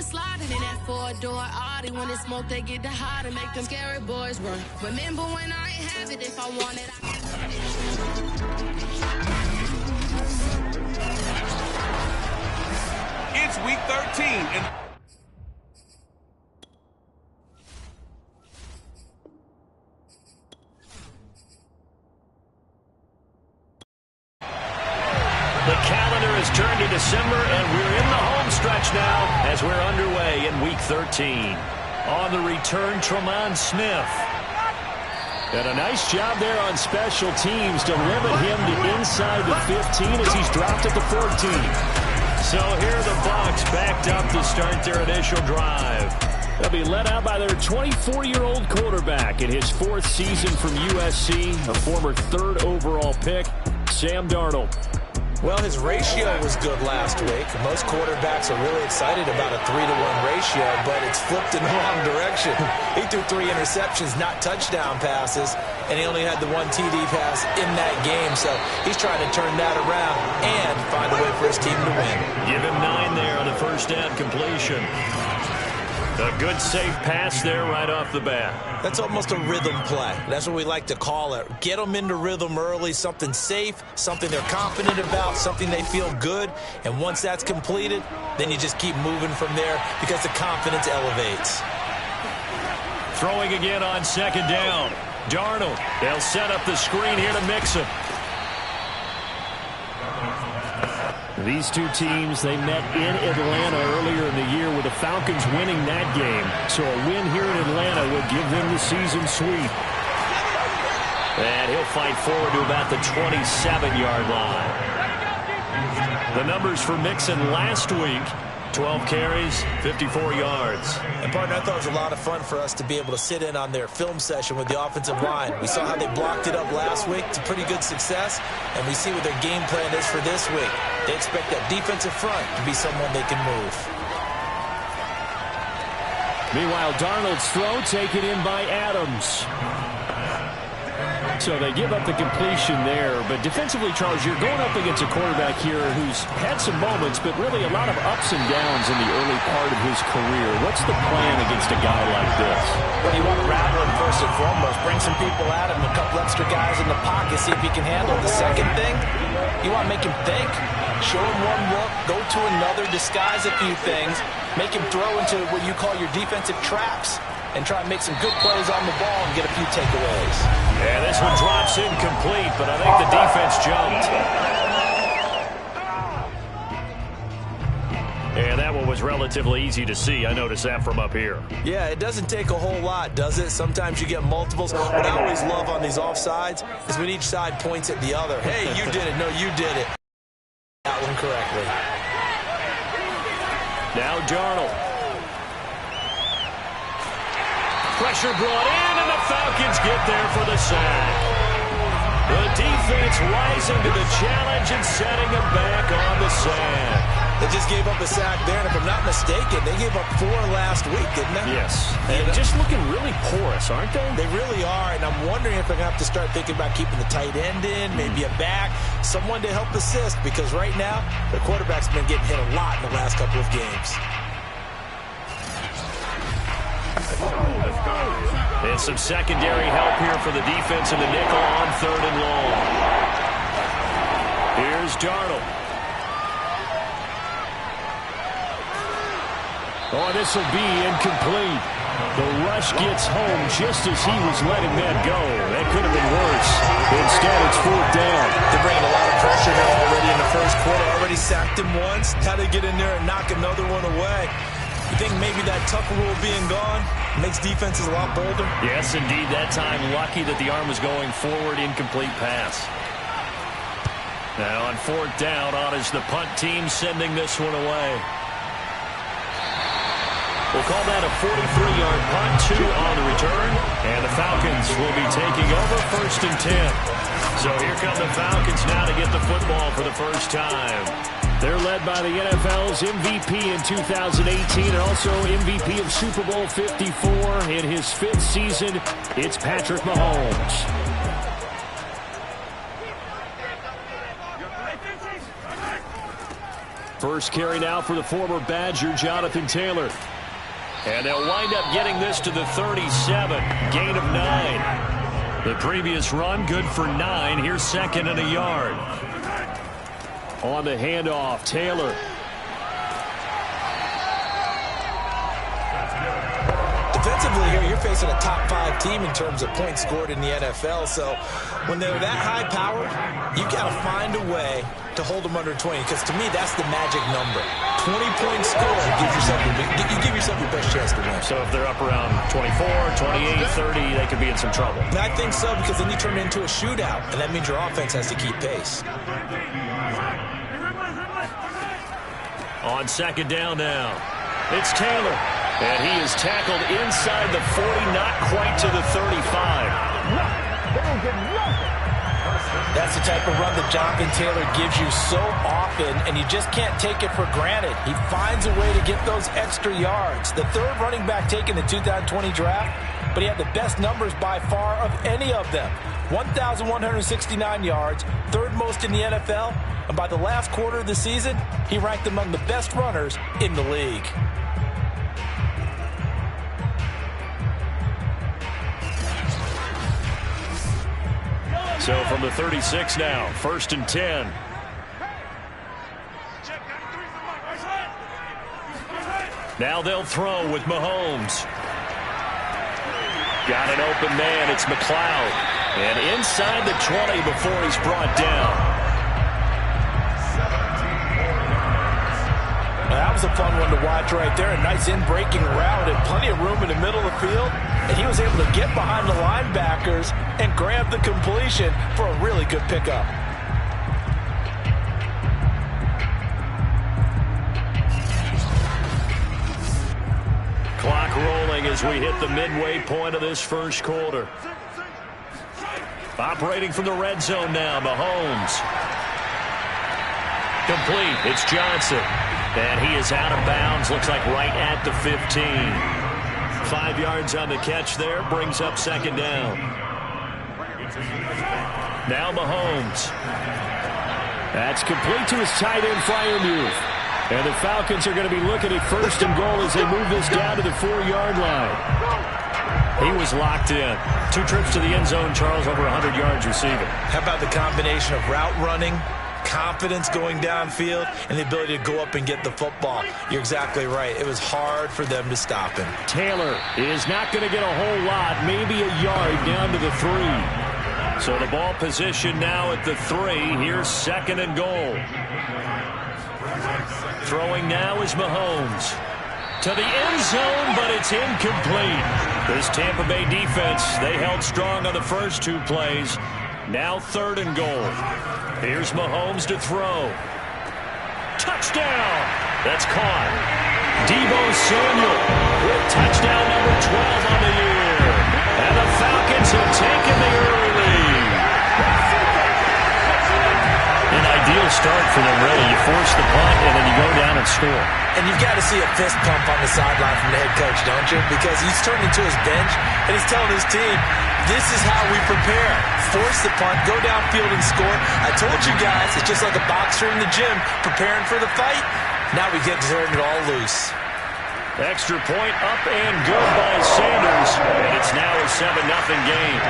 sliding in that four-door Audi. When it's smoke, they get the hot and make them scary boys run. Remember when I ain't have it? If I want it, I can. It's week 13 and the calendar has turned to December, and we're in the home stretch now as we're underway in Week 13. On the return, Tremont Smith. And a nice job there on special teams to limit him to inside the 15 as he's dropped at the 14. So here the Bucs backed up to start their initial drive. They'll be led out by their 24-year-old quarterback in his 4th season from USC, a former 3rd overall pick, Sam Darnold. Well, his ratio was good last week. Most quarterbacks are really excited about a 3-to-1 ratio, but it's flipped in the wrong direction. He threw 3 interceptions, not touchdown passes, and he only had the 1 TD pass in that game. So he's trying to turn that around and find a way for his team to win. Give him 9 there on the first down completion. A good safe pass there right off the bat. That's almost a rhythm play. That's what we like to call it. Get them into rhythm early, something safe, something they're confident about, something they feel good. And once that's completed, then you just keep moving from there because the confidence elevates. Throwing again on second down. Darnold. They'll set up the screen here to mix him. These two teams, they met in Atlanta earlier in the year with the Falcons winning that game. So a win here in Atlanta would give them the season sweep. And he'll fight forward to about the 27-yard line. The numbers for Mixon last week, 12 carries, 54 yards. And, partner, I thought it was a lot of fun for us to be able to sit in on their film session with the offensive line. We saw how they blocked it up last week to pretty good success, and we see what their game plan is for this week. They expect that defensive front to be someone they can move. Meanwhile, Darnold's throw taken in by Adams. So they give up the completion there. But defensively, Charles, you're going up against a quarterback here who's had some moments, but really a lot of ups and downs in the early part of his career. What's the plan against a guy like this? Well, you want to rattle him first and foremost. Bring some people at him, a couple extra guys in the pocket, see if he can handle it. The second thing, you want to make him think. Show him one look, go to another, disguise a few things, make him throw into what you call your defensive traps, and try and make some good plays on the ball and get a few takeaways. Yeah, this one drops incomplete, but I think the defense jumped. Yeah, that one was relatively easy to see. I noticed that from up here. Yeah, it doesn't take a whole lot, does it? Sometimes you get multiples. What I always love on these offsides is when each side points at the other. Hey, you did it. No, you did it. That one correctly. Now Darnold. Pressure brought in, and the Falcons get there for the sack. The defense rising to the challenge and setting them back on the sack. They just gave up a sack there, and if I'm not mistaken, they gave up 4 last week, didn't they? Yes. And just looking really porous, aren't they? They really are, and I'm wondering if they're going to have to start thinking about keeping the tight end in, maybe a back, someone to help assist, because right now, the quarterback's been getting hit a lot in the last couple of games. And some secondary help here for the defense in the nickel on 3rd and long. Here's Darnold. Oh, this will be incomplete. The rush gets home just as he was letting that go. That could have been worse. Instead, it's 4th down. They're bringing a lot of pressure here already in the first quarter. Already sacked him once. How to get in there and knock another one away. You think maybe that Tucker rule being gone makes defenses a lot bolder? Yes, indeed. That time, lucky that the arm was going forward. Incomplete pass. Now on 4th down, on is the punt team sending this one away. We'll call that a 43-yard punt, 2 on the return. And the Falcons will be taking over 1st and 10. So here come the Falcons now to get the football for the first time. They're led by the NFL's MVP in 2018 and also MVP of Super Bowl 54 in his 5th season. It's Patrick Mahomes. First carry now for the former Badger, Jonathan Taylor. And they'll wind up getting this to the 37. Gain of 9. The previous run, good for 9. Here's second and a yard. On the handoff, Taylor. Defensively here, you're facing a top 5 team in terms of points scored in the NFL. So when they're that high powered, you've got to find a way to hold them under 20. Because to me, that's the magic number. 20 points scored, you give yourself your best chance to win. So if they're up around 24, 28, 30, they could be in some trouble. And I think so, because then you turn it into a shootout, and that means your offense has to keep pace. On second down now, it's Taylor. And he is tackled inside the 40, not quite to the 35. That's the type of run that Jonathan Taylor gives you so often, and you just can't take it for granted. He finds a way to get those extra yards. The third running back taken in the 2020 draft, but he had the best numbers by far of any of them. 1,169 yards, third most in the NFL, and by the last quarter of the season, he ranked among the best runners in the league. So from the 36 now, first and 10. Now they'll throw with Mahomes. Got an open man, it's McLeod. And inside the 20 before he's brought down. That was a fun one to watch right there. A nice in-breaking route and plenty of room in the middle of the field. And he was able to get behind the linebackers and grab the completion for a really good pickup. Clock rolling as we hit the midway point of this first quarter. Operating from the red zone now, Mahomes. Complete, it's Johnson. And he is out of bounds, looks like right at the 15. 5 yards on the catch there, brings up second down. Now Mahomes. That's complete to his tight end Freiermuth. And the Falcons are going to be looking at first and goal as they move this down to the 4-yard line. He was locked in. 2 trips to the end zone, Charles, over 100 yards receiving. How about the combination of route running, confidence going downfield, and the ability to go up and get the football? You're exactly right. It was hard for them to stop him. Taylor is not going to get a whole lot, maybe a yard down to the 3. So the ball position now at the 3. Here's second and goal. Throwing now is Mahomes. To the end zone, but it's incomplete. This Tampa Bay defense, they held strong on the first 2 plays. Now third and goal. Here's Mahomes to throw. Touchdown! That's caught. Deebo Samuel with touchdown number 12 on the year. And the Falcons have taken the early lead. An ideal start for them, really. You force the punt, and then you go down and score. And you've got to see a fist pump on the sideline from the head coach, don't you? Because he's turning to his bench, and he's telling his team, this is how we prepare. Force the punt, go downfield and score. I told you guys, it's just like a boxer in the gym preparing for the fight. Now we get to turn it all loose. Extra point up and good by Sanders. And it's now a 7-0 game.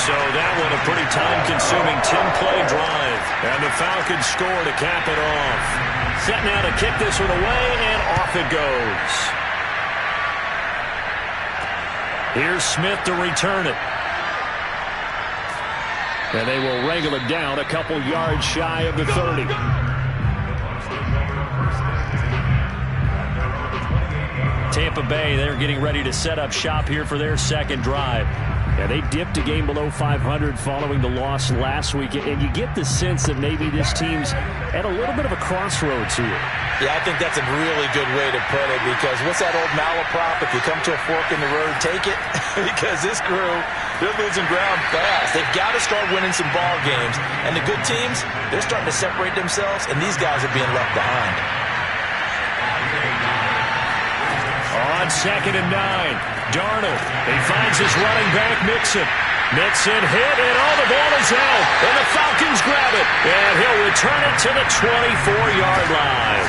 So that one a pretty time-consuming 10-play drive. And the Falcons score to cap it off. Set now to kick this one away, and off it goes. Here's Smith to return it. And they will wrangle it down a couple yards shy of the 30. Tampa Bay, they're getting ready to set up shop here for their second drive. Yeah, they dipped a game below 500 following the loss last week, and you get the sense that maybe this team's at a little bit of a crossroads here. Yeah, I think that's a really good way to put it, because what's that old malaprop? If you come to a fork in the road, take it. Because this crew, they're losing ground fast. They've got to start winning some ball games. And the good teams, they're starting to separate themselves, and these guys are being left behind. On second and 9, Darnold, he finds his running back Mixon. Mixon hit, and the ball is out. And the Falcons grab it. And he'll return it to the 24-yard line.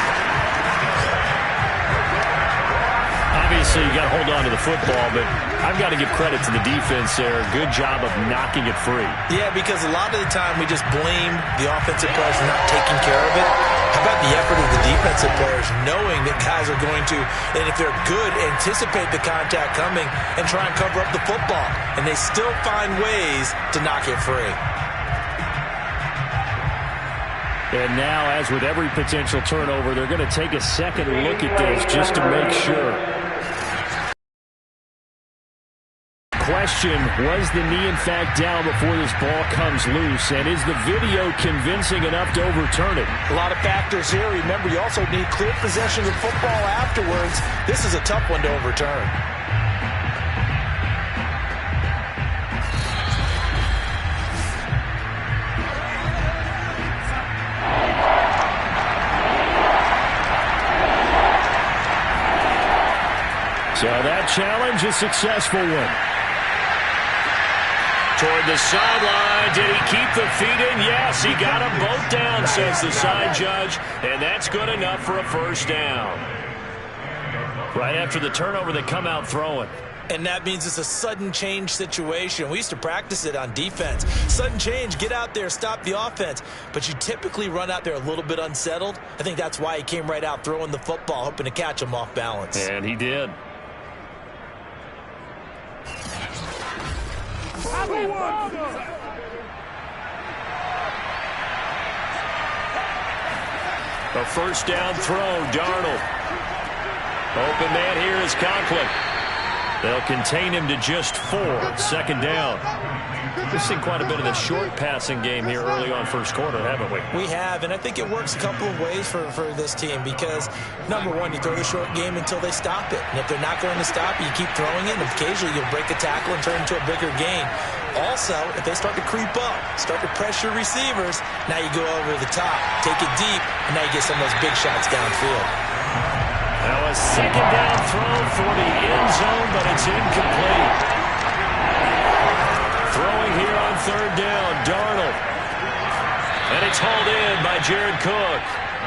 Obviously, you got to hold on to the football, but I've got to give credit to the defense there. Good job of knocking it free. Yeah, because a lot of the time we just blame the offensive players for not taking care of it. How about the effort of the defensive players knowing that guys are going to, and if they're good, anticipate the contact coming and try and cover up the football. And they still find ways to knock it free. And now, as with every potential turnover, they're going to take a second look at this just to make sure. Question, was the knee in fact down before this ball comes loose? And is the video convincing enough to overturn it? A lot of factors here. Remember, you also need clear possession of football afterwards. This is a tough one to overturn. So that challenge, a successful one. Toward the sideline. Did he keep the feet in? Yes, he got them both down, says the side judge. And that's good enough for a first down. Right after the turnover, they come out throwing. And that means it's a sudden change situation. We used to practice it on defense. Sudden change, get out there, stop the offense. But you typically run out there a little bit unsettled. I think that's why he came right out throwing the football, hoping to catch him off balance. And he did. A first down throw, Darnold. Open man here is Conklin. They'll contain him to just 4. Second down. We've seen quite a bit of the short passing game here early on first quarter, haven't we? We have, and I think it works a couple of ways for this team because, number one, you throw the short game until they stop it. And if they're not going to stop it, you keep throwing it, and occasionally you'll break a tackle and turn it into a bigger gain. Also, if they start to creep up, start to pressure receivers, now you go over the top, take it deep, and now you get some of those big shots downfield. Now a second down throw for the end zone, but it's incomplete. Throwing here on third down, Darnold. And it's hauled in by Jared Cook.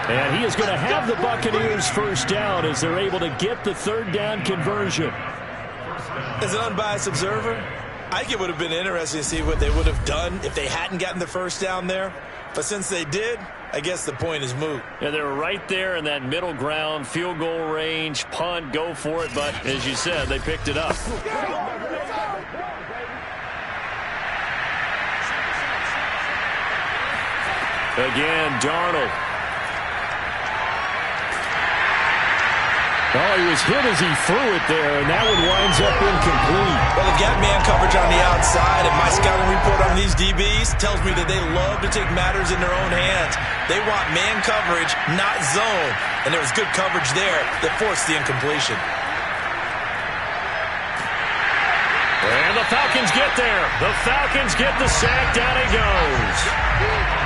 And he is going to have the Buccaneers first down as they're able to get the third down conversion. As an unbiased observer, I think it would have been interesting to see what they would have done if they hadn't gotten the first down there. But since they did, I guess the point is moot. Yeah, they were right there in that middle ground, field goal range, punt, go for it. But as you said, they picked it up. Again, Darnold. Oh, he was hit as he threw it there, and that one winds up incomplete. Well, they've got man coverage on the outside, and my scouting report on these DBs tells me that they love to take matters in their own hands. They want man coverage, not zone, and there was good coverage there that forced the incompletion. And the Falcons get there. The Falcons get the sack. Down he goes.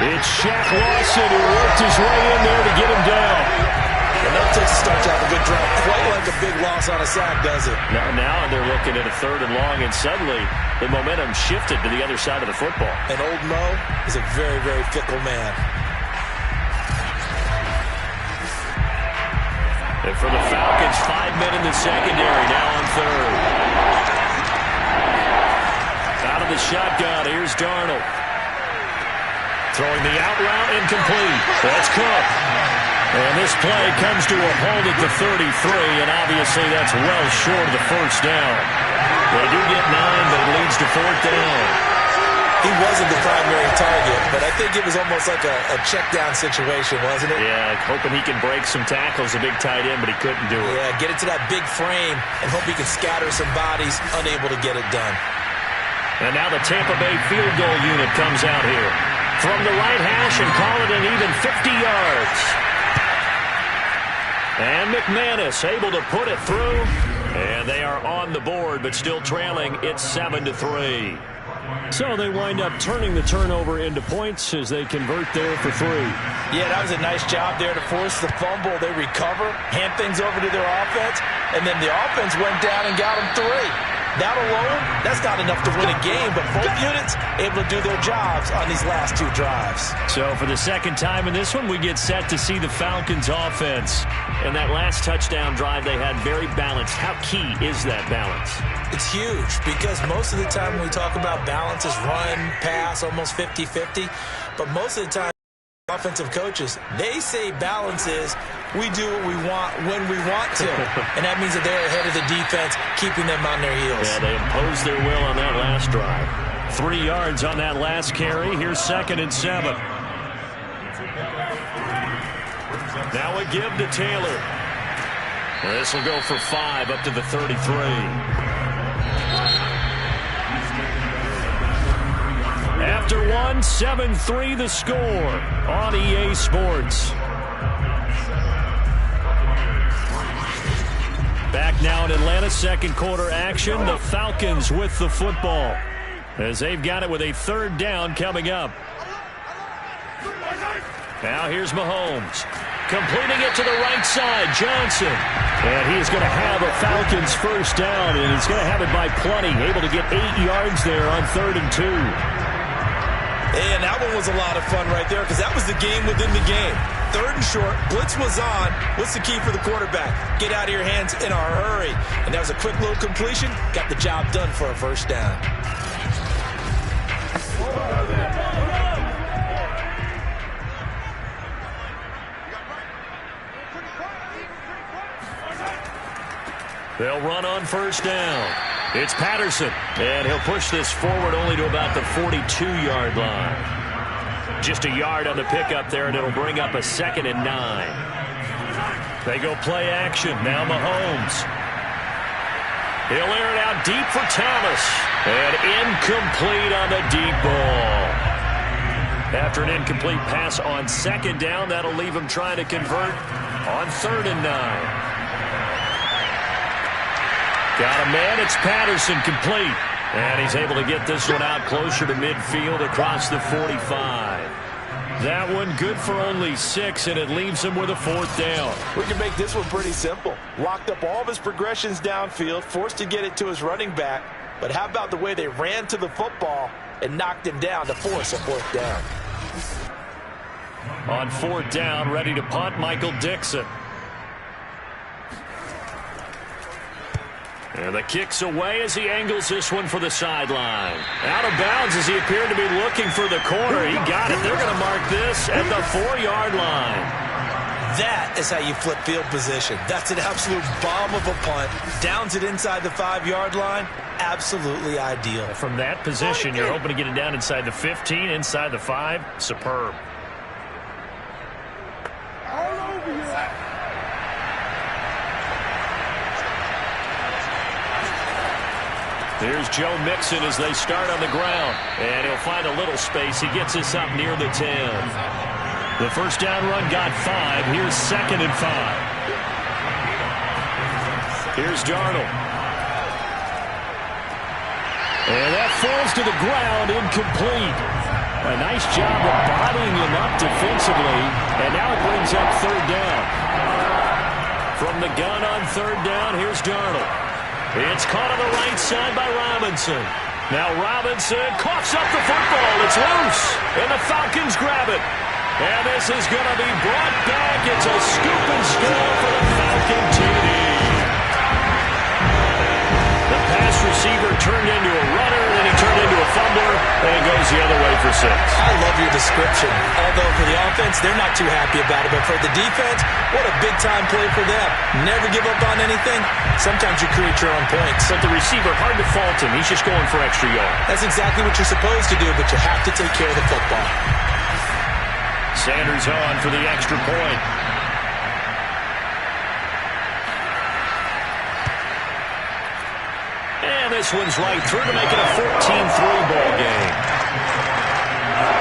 It's Shaq Lawson who worked his way in there to get him down. And that takes starts out a good drive. Quite like a big loss on a sack, does it? Now they're looking at a third and long, and suddenly the momentum shifted to the other side of the football. And old Mo is a very, very fickle man. And for the Falcons, 5 men in the secondary, now on third. Out of the shotgun, here's Darnold. Throwing the out route, incomplete. That's Cook. And this play comes to a halt at the 33, and obviously that's well short of the first down. They do get 9, but it leads to fourth down. He wasn't the primary target, but I think it was almost like a check-down situation, wasn't it? Yeah, hoping he can break some tackles, a big tight end, but he couldn't do it. Yeah, get it to that big frame and hope he can scatter some bodies, unable to get it done. And now the Tampa Bay field goal unit comes out here. From the right hash and call it an even 50 yards. And McManus able to put it through. And they are on the board, but still trailing. It's 7-3. So they wind up turning the turnover into points as they convert there for 3. Yeah, that was a nice job there to force the fumble. They recover, hand things over to their offense, and then the offense went down and got them 3. That alone, that's not enough to win a game, but both units able to do their jobs on these last two drives. So for the second time in this one, we get set to see the Falcons offense. And that last touchdown drive they had very balanced. How key is that balance? It's huge because most of the time when we talk about balance is run, pass, almost 50-50. But most of the time, offensive coaches, they say balance is we do what we want when we want to. And that means that they're ahead of the defense, keeping them on their heels. Yeah, they imposed their will on that last drive. 3 yards on that last carry. Here's 2nd and 7. Now a give to Taylor. This will go for 5 up to the 33. After 1, 7-3 the score on EA Sports. Back now in Atlanta, second quarter action. The Falcons with the football as they've got it with a 3rd down coming up. Now here's Mahomes. Completing it to the right side, Johnson. And he's going to have a Falcons 1st down, and he's going to have it by plenty. Able to get 8 yards there on 3rd and 2. And that one was a lot of fun right there because that was the game within the game. 3rd and short, blitz was on. What's the key for the quarterback? Get out of your hands in a hurry. And that was a quick little completion. Got the job done for a 1st down. They'll run on 1st down. It's Patterson, and he'll push this forward only to about the 42-yard line. Just a yard on the pickup there, and it'll bring up a 2nd and 9. They go play action. Now Mahomes. He'll air it out deep for Thomas. And incomplete on the deep ball. After an incomplete pass on 2nd down, that'll leave him trying to convert on 3rd and 9. Got a man. It's Patterson, complete. And he's able to get this one out closer to midfield across the 45. That one good for only 6, and it leaves him with a 4th down. We can make this one pretty simple. Locked up all of his progressions downfield, forced to get it to his running back. But how about the way they ran to the football and knocked him down to force a 4th down? On 4th down, ready to punt, Michael Dixon. And the kick's away as he angles this one for the sideline. Out of bounds as he appeared to be looking for the corner. He got it. They're going to mark this at the 4-yard line. That is how you flip field position. That's an absolute bomb of a punt. Downs it inside the 5-yard line. Absolutely ideal. From that position, you're hoping to get it down inside the 15, inside the 5. Superb. All over you. Here's Joe Mixon as they start on the ground. And he'll find a little space. He gets us up near the 10. The 1st down run got 5. Here's 2nd and 5. Here's Darnold. And that falls to the ground, incomplete. A nice job of bodying him up defensively. And now it brings up 3rd down. From the gun on 3rd down, here's Darnold. It's caught on the right side by Robinson. Now Robinson coughs up the football. It's loose, and the Falcons grab it. And this is going to be brought back. It's a scoop and score for the Falcon TD. The pass receiver turned into a runner, then he turned into a fumbler, and it goes the other way for 6. I love your description. Although for the offense, they're not too happy about it. But for the defense, what a big-time play for them. Never give up on anything. Sometimes you create your own points. But the receiver, hard to fault him. He's just going for extra yards. That's exactly what you're supposed to do, but you have to take care of the football. Sanders on for the extra point. And this one's right through to make it a 14-3 ball game.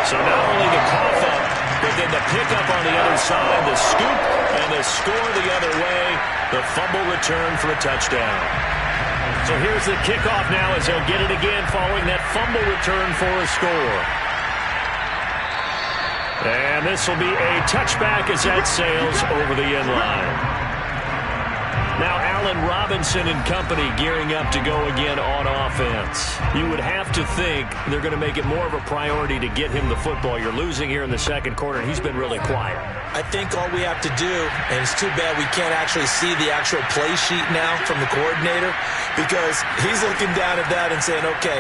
So not only the cough up, but then the pickup on the other side, the scoop, and the score the other way, the fumble return for a touchdown. So here's the kickoff now as they'll get it again following that fumble return for a score. And this will be a touchback as that sails over the end line. Now Allen Robinson and company gearing up to go again on offense. You would have to think they're going to make it more of a priority to get him the football. You're losing here in the second quarter, and he's been really quiet. I think all we have to do, and it's too bad we can't actually see the actual play sheet now from the coordinator, because he's looking down at that and saying, okay,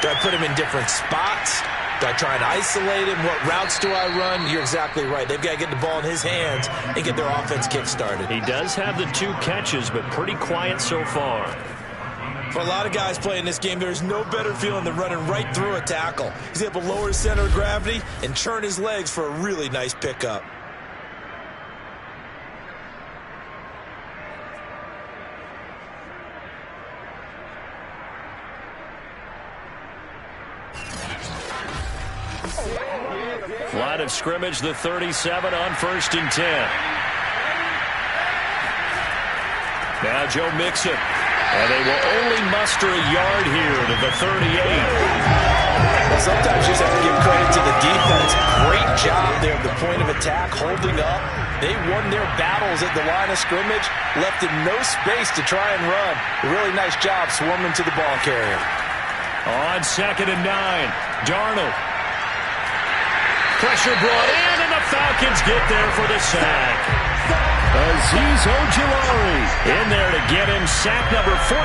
do I put him in different spots? Do I try and isolate him? What routes do I run? You're exactly right. They've got to get the ball in his hands and get their offense kick-started. He does have the 2 catches, but pretty quiet so far. For a lot of guys playing this game, there's no better feeling than running right through a tackle. He's able to lower his center of gravity and churn his legs for a really nice pickup. Line of scrimmage, the 37 on 1st and 10. Now Joe Mixon. And they will only muster a yard here to the 38. Well, sometimes you just have to give credit to the defense. Great job there at the point of attack, holding up. They won their battles at the line of scrimmage, left him no space to try and run. A really nice job swarming to the ball carrier. On 2nd and 9, Darnold. Pressure brought in, and the Falcons get there for the sack. Azeez Ojulari in there to get him sack number 14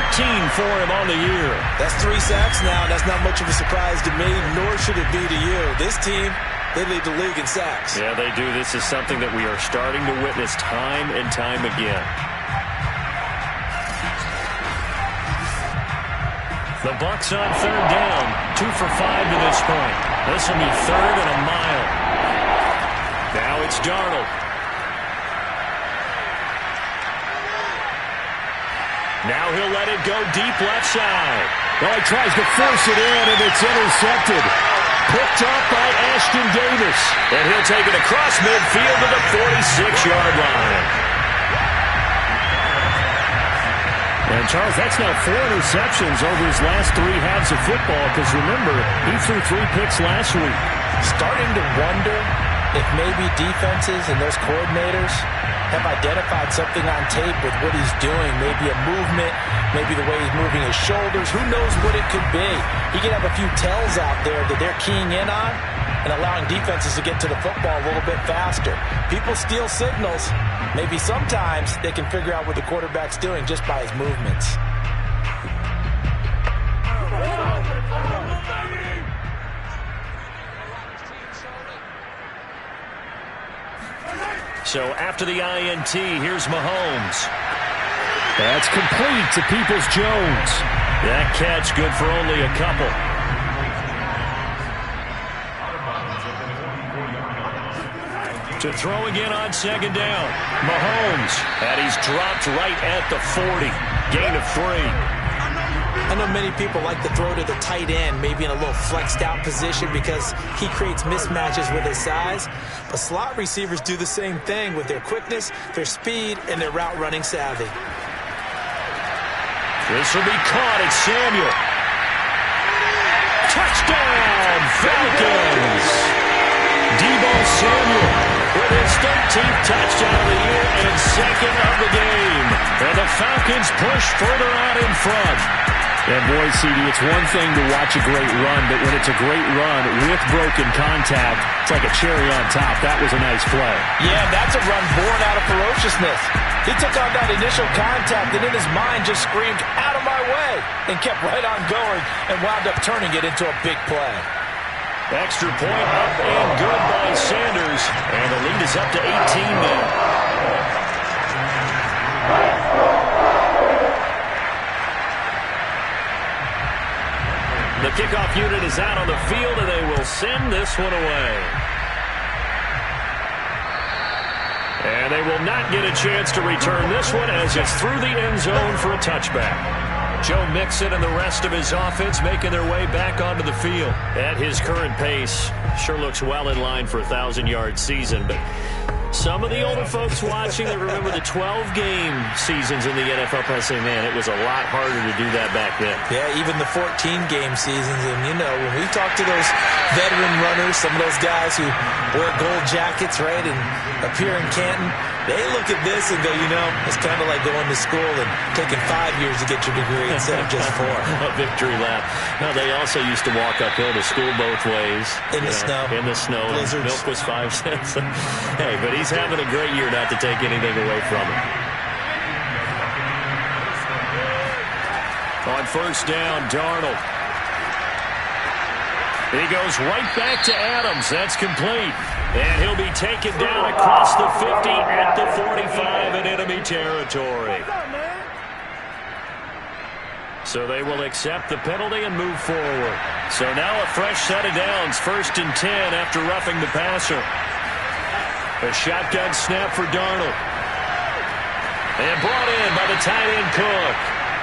for him on the year. That's 3 sacks now. That's not much of a surprise to me, nor should it be to you. This team, they lead the league in sacks. Yeah, they do. This is something that we are starting to witness time and time again. The Bucs on 3rd down, 2 for 5 to this point. This will be 3rd and a mile. Now it's Darnold. Now he'll let it go deep left side. Well, he tries to force it in, and it's intercepted. Picked up by Ashton Davis. And he'll take it across midfield to the 46-yard line. And, Charles, that's now 4 interceptions over his last 3 halves of football, because, remember, he threw 3 picks last week. Starting to wonder if maybe defenses and those coordinators have identified something on tape with what he's doing. Maybe a movement, maybe the way he's moving his shoulders. Who knows what it could be? He could have a few tells out there that they're keying in on and allowing defenses to get to the football a little bit faster. People steal signals. Maybe sometimes they can figure out what the quarterback's doing just by his movements. So after the INT, here's Mahomes. That's complete to Peoples-Jones. That catch good for only a couple. To throw again on 2nd down. Mahomes. And he's dropped right at the 40. Gain of 3. I know many people like to throw to the tight end, maybe in a little flexed out position because he creates mismatches with his size. But slot receivers do the same thing with their quickness, their speed, and their route running savvy. This will be caught. It's Samuel. Touchdown, Falcons! Deebo Samuel with his 13th touchdown of the year and 2nd of the game. And the Falcons push further out in front. And boy, CD, it's one thing to watch a great run, but when it's a great run with broken contact, it's like a cherry on top. That was a nice play. Yeah, that's a run born out of ferociousness. He took on that initial contact and in his mind just screamed, "Out of my way," and kept right on going and wound up turning it into a big play. Extra point up and good by Sanders. And the lead is up to 18 now. The kickoff unit is out on the field, and they will send this one away. And they will not get a chance to return this one as it's through the end zone for a touchback. Joe Mixon and the rest of his offense making their way back onto the field. At his current pace, sure looks well in line for a 1,000-yard season, but some of the older folks watching that remember the 12-game seasons in the NFL probably say, man, it was a lot harder to do that back then. Yeah, even the 14-game seasons. And, you know, when we talk to those veteran runners, some of those guys who wear gold jackets, right, and appear in Canton, They look at this and go, it's kind of like going to school and taking 5 years to get your degree instead of just 4. A victory lap. Now, they also used to walk uphill to school both ways. In the snow. In the snow. Blizzards. Milk was 5 cents. Hey, but he's having a great year, not to take anything away from him. On first down, Darnold. He goes right back to Adams. That's complete. And he'll be taken down across the 50 at the 45 in enemy territory. So they will accept the penalty and move forward. So now a fresh set of downs, 1st and 10 after roughing the passer. A shotgun snap for Darnold. And brought in by the tight end Cook.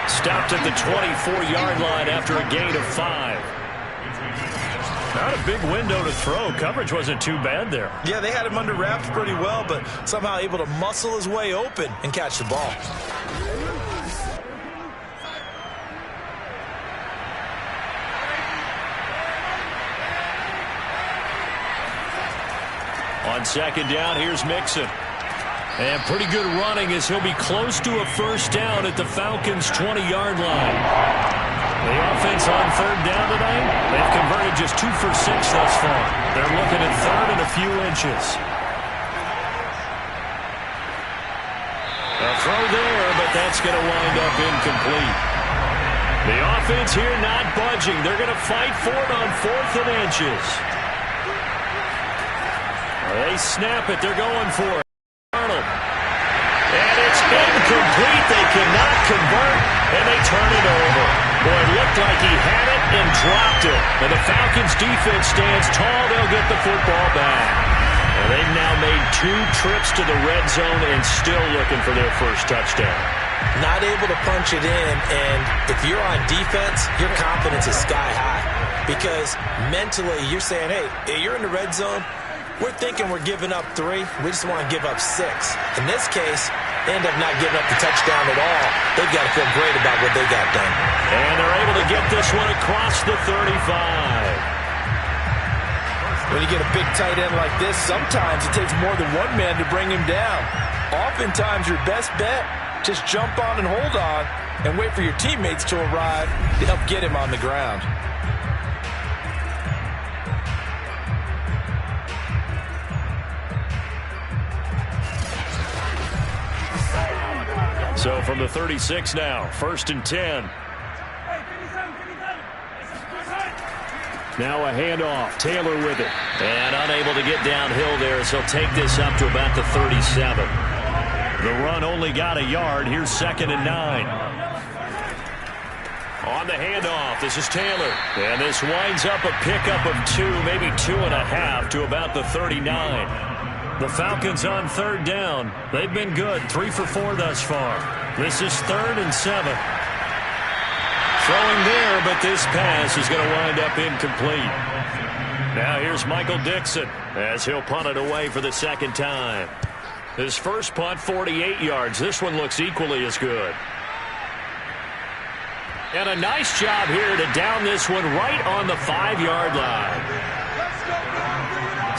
Stopped at the 24-yard line after a gain of 5. Not a big window to throw. Coverage wasn't too bad there. Yeah, they had him under wraps pretty well, but somehow able to muscle his way open and catch the ball. On second down, here's Mixon. And pretty good running as he'll be close to a first down at the Falcons' 20-yard line. The offense on third down tonight, they've converted just 2 for 6 thus far. They're looking at third and a few inches. A throw there, but that's going to wind up incomplete. The offense here not budging. They're going to fight for it on 4th and inches. They snap it. They're going for it. Arnold. And it's incomplete. They cannot convert, and they turn it over. Boy, it looked like he had it and dropped it. And the Falcons' defense stands tall. They'll get the football back. And they've now made 2 trips to the red zone and still looking for their first touchdown. Not able to punch it in, and if you're on defense, your confidence is sky high. Because mentally, you're saying, hey, you're in the red zone. We're thinking we're giving up 3. We just want to give up 6. In this case, they end up not giving up the touchdown at all. They've got to feel great about what they got done. And they're able to get this one across the 35. When you get a big tight end like this, sometimes it takes more than one man to bring him down. Oftentimes, your best bet, just jump on and hold on and wait for your teammates to arrive to help get him on the ground. So from the 36 now, 1st and 10. Now a handoff. Taylor with it. And unable to get downhill there, so he'll take this up to about the 37. The run only got a yard. Here's 2nd and 9. On the handoff, this is Taylor. And this winds up a pickup of 2, maybe 2.5 to about the 39. The Falcons on third down. They've been good. 3 for 4 thus far. This is 3rd and 7. Throwing there, but this pass is going to wind up incomplete. Now here's Michael Dixon as he'll punt it away for the 2nd time. His first punt, 48 yards. This one looks equally as good. And a nice job here to down this one right on the 5-yard line.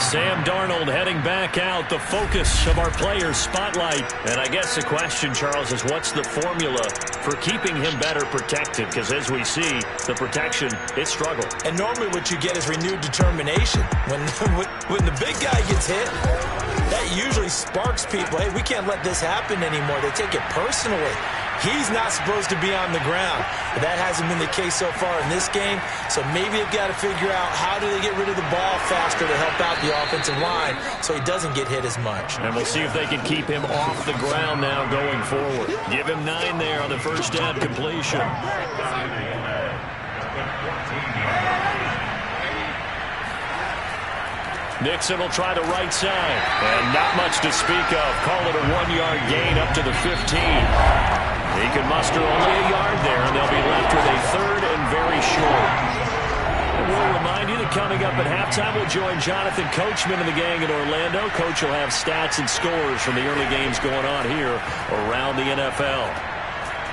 Sam Darnold heading back out, the focus of our players' spotlight. And I guess the question, Charles, is what's the formula for keeping him better protected? Because as we see, the protection, it struggled. And normally what you get is renewed determination. When the big guy gets hit, that usually sparks people. Hey, we can't let this happen anymore. They take it personally. He's not supposed to be on the ground. But that hasn't been the case so far in this game. So maybe they've got to figure out how do they get rid of the ball faster to help out the offensive line so he doesn't get hit as much. And we'll see if they can keep him off the ground now going forward. Give him 9 there on the first down completion. Nixon will try the right side. And not much to speak of. Call it a 1-yard gain up to the 15. He can muster only a yard there, and they'll be left with a 3rd and very short. And we'll remind you that coming up at halftime, we'll join Jonathan Coachman and the gang in Orlando. Coach will have stats and scores from the early games going on here around the NFL.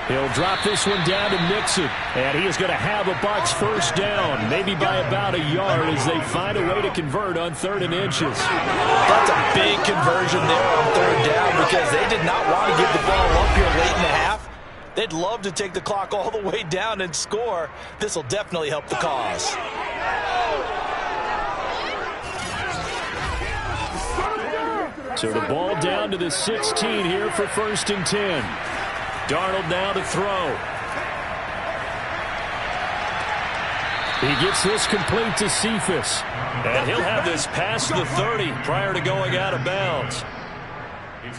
He'll drop this one down to Mixon. And he is going to have a Bucs first down, maybe by about a yard as they find a way to convert on 3rd and inches. That's a big conversion there on 3rd down because they did not want to give the ball up here late in the half. They'd love to take the clock all the way down and score. This will definitely help the cause. So the ball down to the 16 here for 1st and 10. Darnold now to throw. He gets this complete to Cephas. And he'll have this past the 30 prior to going out of bounds.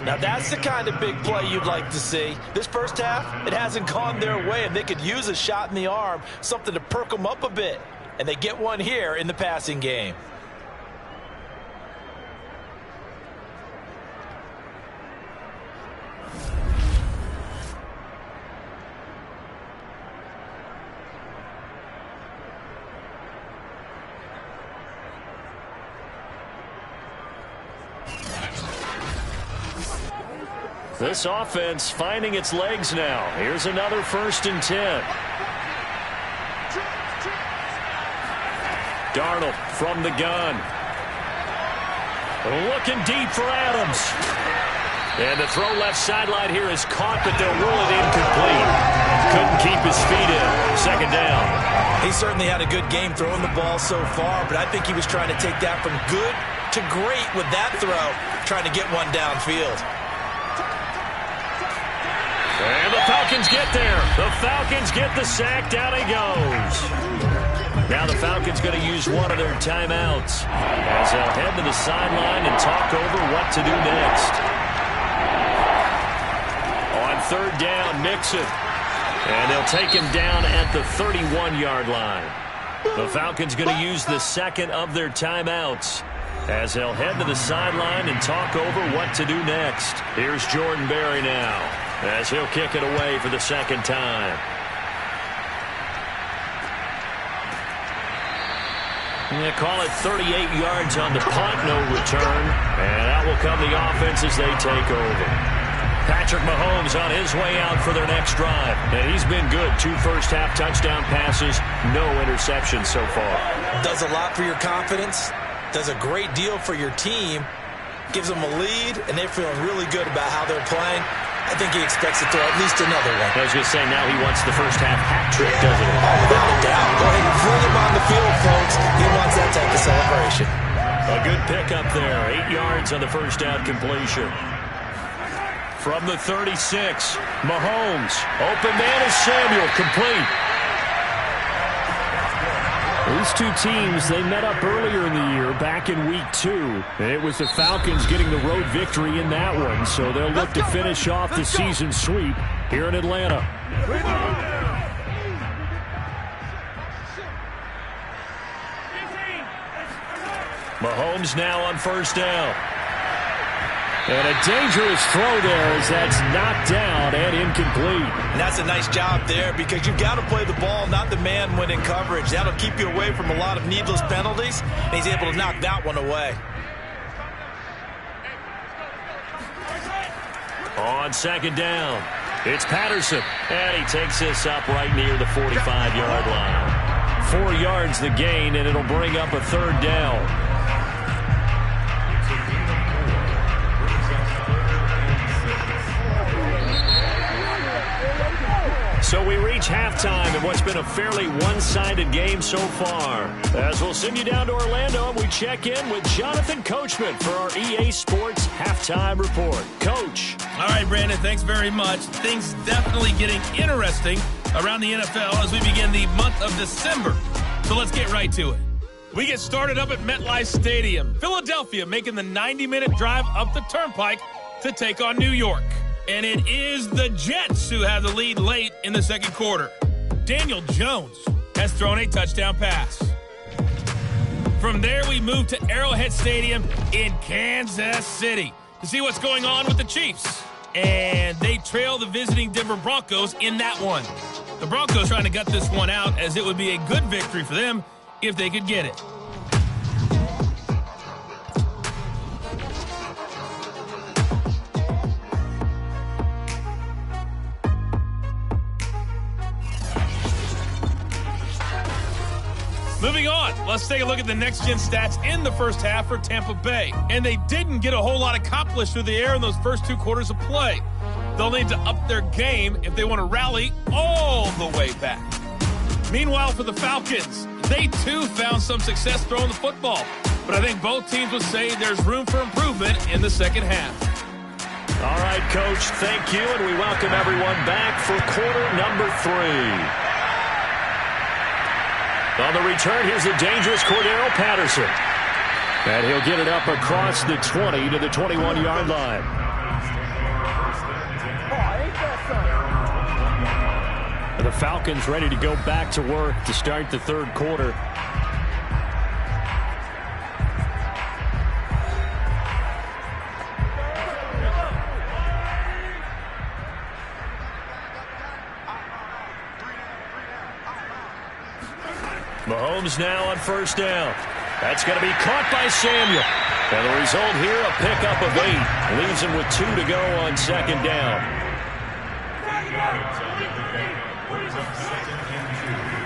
Now that's the kind of big play you'd like to see. This first half, it hasn't gone their way, and they could use a shot in the arm, something to perk them up a bit. And they get one here in the passing game. This offense finding its legs now. Here's another 1st and 10. Darnold from the gun. Looking deep for Adams. And the throw left sideline here is caught, but they'll rule it incomplete. Couldn't keep his feet in. 2nd down. He certainly had a good game throwing the ball so far, but I think he was trying to take that from good to great with that throw, trying to get one downfield. And the Falcons get there. The Falcons get the sack. Down he goes. Now the Falcons going to use one of their timeouts as they'll head to the sideline and talk over what to do next. On 3rd down, Mixon. And they'll take him down at the 31-yard line. The Falcons going to use the 2nd of their timeouts as they'll head to the sideline and talk over what to do next. Here's Jordan Berry now, as he'll kick it away for the 2nd time. They call it 38 yards on the punt, no return. And out will come the offense as they take over. Patrick Mahomes on his way out for their next drive. And he's been good. 2 first-half touchdown passes, no interceptions so far. Does a lot for your confidence. Does a great deal for your team. Gives them a lead, and they're feeling really good about how they're playing. I think he expects to throw at least another one. I was going to say, now he wants the first-half hat trick, doesn't he? Oh, without a doubt. Go ahead and fling him on the field, folks. He wants that type of celebration. A good pickup there. 8 yards on the first down completion. From the 36, Mahomes. Open man is Samuel, complete. These two teams, they met up earlier in the year, back in week 2. And it was the Falcons getting the road victory in that one, so they'll look to finish off the season sweep here in Atlanta. Mahomes now on 1st down. And a dangerous throw there as that's knocked down and incomplete. And that's a nice job there because you've got to play the ball, not the man when in coverage. That'll keep you away from a lot of needless penalties, and he's able to knock that one away. On 2nd down, it's Patterson, and he takes this up right near the 45-yard line. 4 yards the gain, and it'll bring up a 3rd down. So we reach halftime in what's been a fairly one-sided game so far. As we'll send you down to Orlando, and we check in with Jonathan Coachman for our EA Sports Halftime Report. Coach. All right, Brandon, thanks very much. Things definitely getting interesting around the NFL as we begin the month of December. So let's get right to it. We get started up at MetLife Stadium. Philadelphia making the 90-minute drive up the Turnpike to take on New York. And it is the Jets who have the lead late in the 2nd quarter. Daniel Jones has thrown a touchdown pass. From there, we move to Arrowhead Stadium in Kansas City to see what's going on with the Chiefs. And they trail the visiting Denver Broncos in that one. The Broncos trying to gut this one out as it would be a good victory for them if they could get it. Moving on, let's take a look at the next-gen stats in the first half for Tampa Bay. And they didn't get a whole lot accomplished through the air in those first 2 quarters of play. They'll need to up their game if they want to rally all the way back. Meanwhile, for the Falcons, they too found some success throwing the football. But I think both teams would say there's room for improvement in the second half. All right, Coach, thank you, and we welcome everyone back for quarter number 3. On the return, here's the dangerous Cordero Patterson. And he'll get it up across the 20 to the 21-yard line. And the Falcons ready to go back to work to start the third quarter. Mahomes now on first down. That's going to be caught by Samuel. And the result here, a pickup of 8. Leaves him with 2 to go on second down.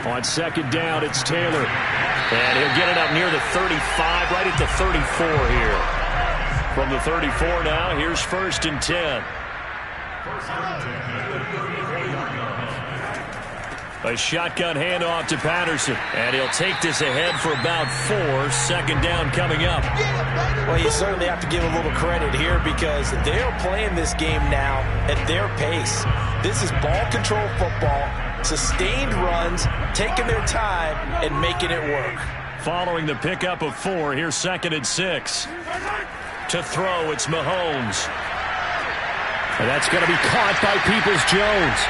On second down, it's Taylor. And he'll get it up near the 35, right at the 34 here. From the 34 now, here's first and 10. A shotgun handoff to Patterson. And he'll take this ahead for about 4. Second down coming up. Well, you certainly have to give a little credit here because they're playing this game now at their pace. This is ball control football, sustained runs, taking their time, and making it work. Following the pickup of 4, here's second and 6. To throw, it's Mahomes. And that's going to be caught by Peoples-Jones.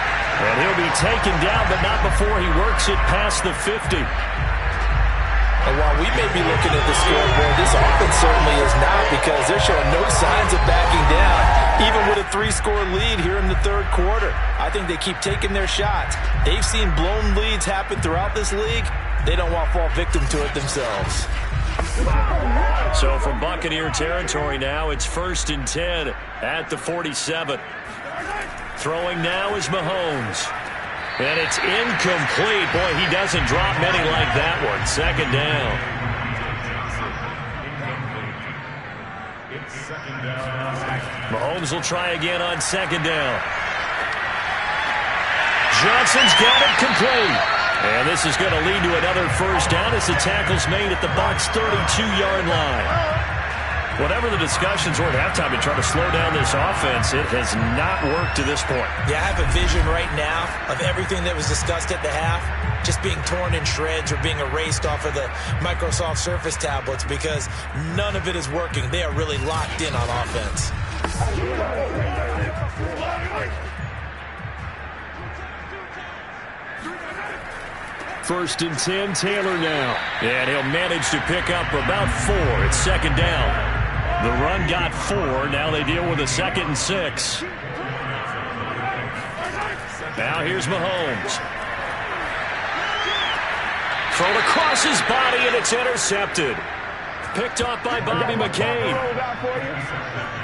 And he'll be taken down, but not before he works it past the 50. And while we may be looking at the scoreboard, this offense certainly is not because they're showing no signs of backing down, even with a 3-score lead here in the third quarter. I think they keep taking their shots. They've seen blown leads happen throughout this league. They don't want to fall victim to it themselves. So from Buccaneer territory now, it's first and 10 at the 47. Throwing now is Mahomes. And it's incomplete. Boy, he doesn't drop many like that one. Second down. Mahomes will try again on second down. Johnson's got it complete. And this is going to lead to another first down as the tackle's made at the Bucs' 32-yard line. Whatever the discussions were at halftime to try to slow down this offense, it has not worked to this point. Yeah, I have a vision right now of everything that was discussed at the half just being torn in shreds or being erased off of the Microsoft Surface tablets because none of it is working. They are really locked in on offense. First and 10, Taylor now. And he'll manage to pick up about 4. It's second down. The run got 4. Now they deal with a second and 6. Now here's Mahomes. Thrown across his body, and it's intercepted. Picked off by Bobby McCain.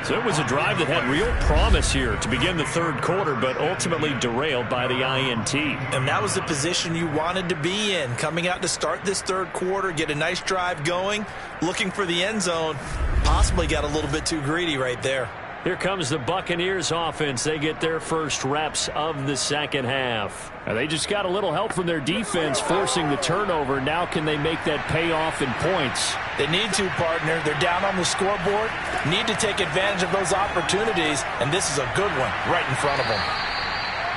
So it was a drive that had real promise here to begin the third quarter, but ultimately derailed by the INT. And that was the position you wanted to be in, coming out to start this third quarter, get a nice drive going, looking for the end zone. Possibly got a little bit too greedy right there. Here comes the Buccaneers offense. They get their first reps of the second half. Now they just got a little help from their defense forcing the turnover. Now can they make that pay off in points? They need to, partner. They're down on the scoreboard. Need to take advantage of those opportunities, and this is a good one right in front of them.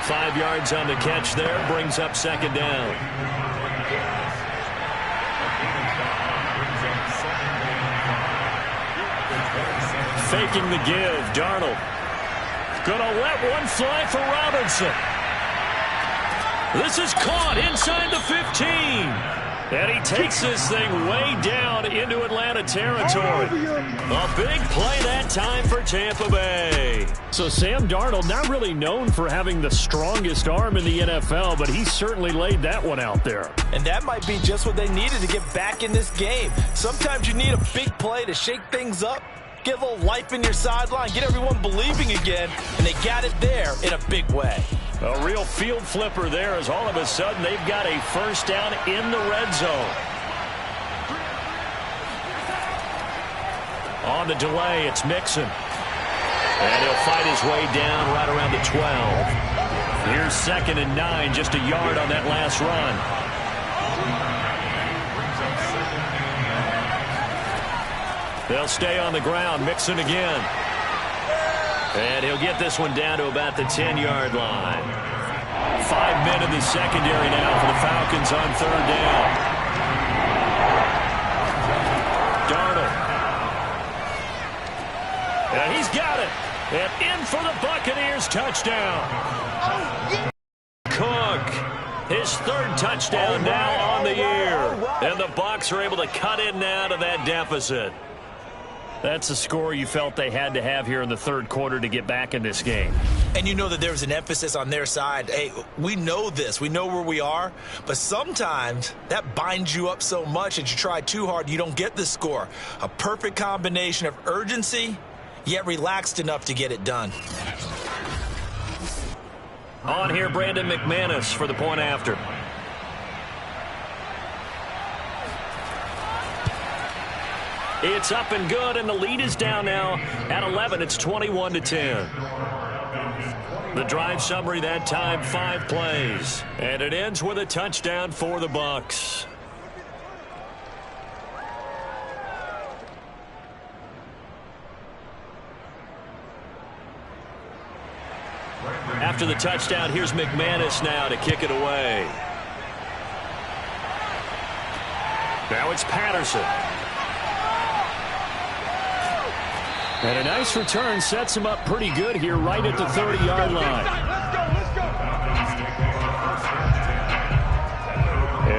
5 yards on the catch there. Brings up second down. Faking the give, Darnold. Gonna let one fly for Robinson. This is caught inside the 15. And he takes this thing way down into Atlanta territory. A big play that time for Tampa Bay. So Sam Darnold, not really known for having the strongest arm in the NFL, but he certainly laid that one out there. And that might be just what they needed to get back in this game. Sometimes you need a big play to shake things up. Get a little life in your sideline, get everyone believing again, and they got it there in a big way. A real field flipper there as all of a sudden they've got a first down in the red zone. On the delay, it's Mixon. And he'll fight his way down right around the 12. Here's 2nd and 9, just a yard on that last run. They'll stay on the ground. Mixon again. And he'll get this one down to about the 10-yard line. 5 men in the secondary now for the Falcons on 3rd down. Darnold. And he's got it. And in for the Buccaneers touchdown. Cook, his 3rd touchdown now on the year. And the Bucs are able to cut in now to that deficit. That's a score you felt they had to have here in the 3rd quarter to get back in this game. And you know that there was an emphasis on their side. Hey, we know this. We know where we are. But sometimes that binds you up so much that you try too hard, you don't get the score. A perfect combination of urgency, yet relaxed enough to get it done. On here, Brandon McManus for the point after. It's up and good, and the lead is down now at 11. It's 21-10. The drive summary that time, 5 plays. And it ends with a touchdown for the Bucs. After the touchdown, here's McManus now to kick it away. Now it's Patterson. And a nice return sets him up pretty good here right at the 30-yard line.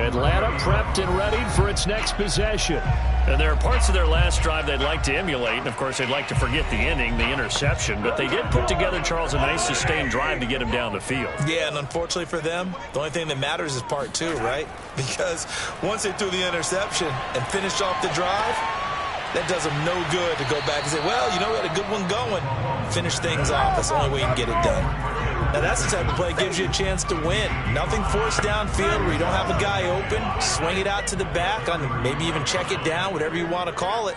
Atlanta prepped and ready for its next possession. And there are parts of their last drive they'd like to emulate. And, of course, they'd like to forget the ending, the interception. But they did put together, Charles, a nice sustained drive to get him down the field. Yeah, and unfortunately for them, the only thing that matters is part 2, right? Because once they threw the interception and finished off the drive, that does them no good to go back and say, well, you know, we had a good one going. Finish things off. That's the only way you can get it done. Now, that's the type of play that gives you a chance to win. Nothing forced downfield where you don't have a guy open. Swing it out to the back, on maybe even check it down, whatever you want to call it.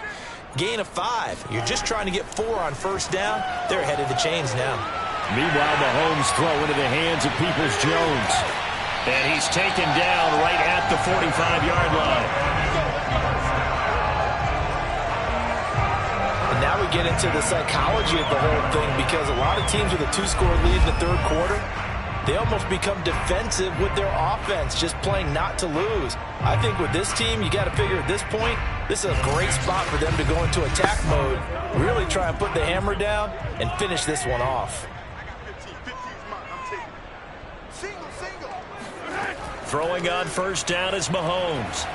Gain of 5. You're just trying to get 4 on 1st down. They're ahead of the chains now. Meanwhile, Mahomes throw into the hands of Peoples-Jones. And he's taken down right at the 45-yard line. Now we get into the psychology of the whole thing, because a lot of teams with a 2-score lead in the 3rd quarter, they almost become defensive with their offense, just playing not to lose. I think with this team, you got to figure at this point, this is a great spot for them to go into attack mode, really try and put the hammer down and finish this one off. Throwing on 1st down is Mahomes.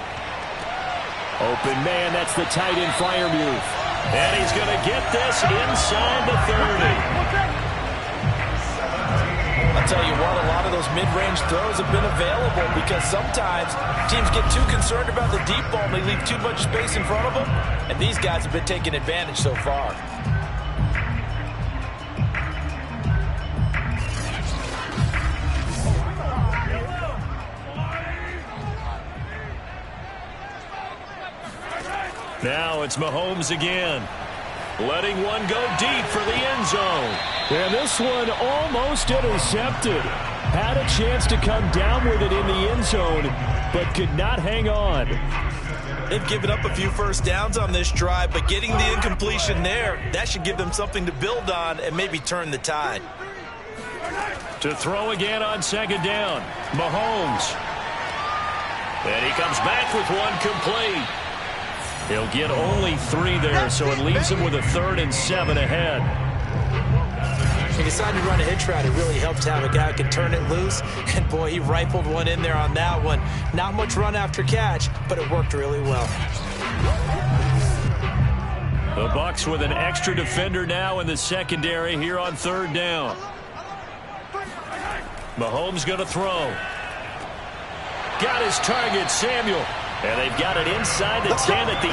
Open man, that's the tight end flyer move. And he's going to get this inside the 30. I'll tell you what, a lot of those mid-range throws have been available, because sometimes teams get too concerned about the deep ball and they leave too much space in front of them, and these guys have been taking advantage so far. Now it's Mahomes again, letting one go deep for the end zone. And this one almost intercepted. Had a chance to come down with it in the end zone, but could not hang on. They've given up a few 1st downs on this drive, but getting the incompletion there, that should give them something to build on and maybe turn the tide. To throw again on 2nd down, Mahomes. And he comes back with one complete. He'll get only 3 there, so it leaves him with a 3rd and 7 ahead. He decided to run a hitch route. It really helped to have a guy who can turn it loose. And, boy, he rifled one in there on that one. Not much run after catch, but it worked really well. The Bucs with an extra defender now in the secondary here on 3rd down. Mahomes going to throw. Got his target, Samuel. And they've got it inside the 10 at the 8.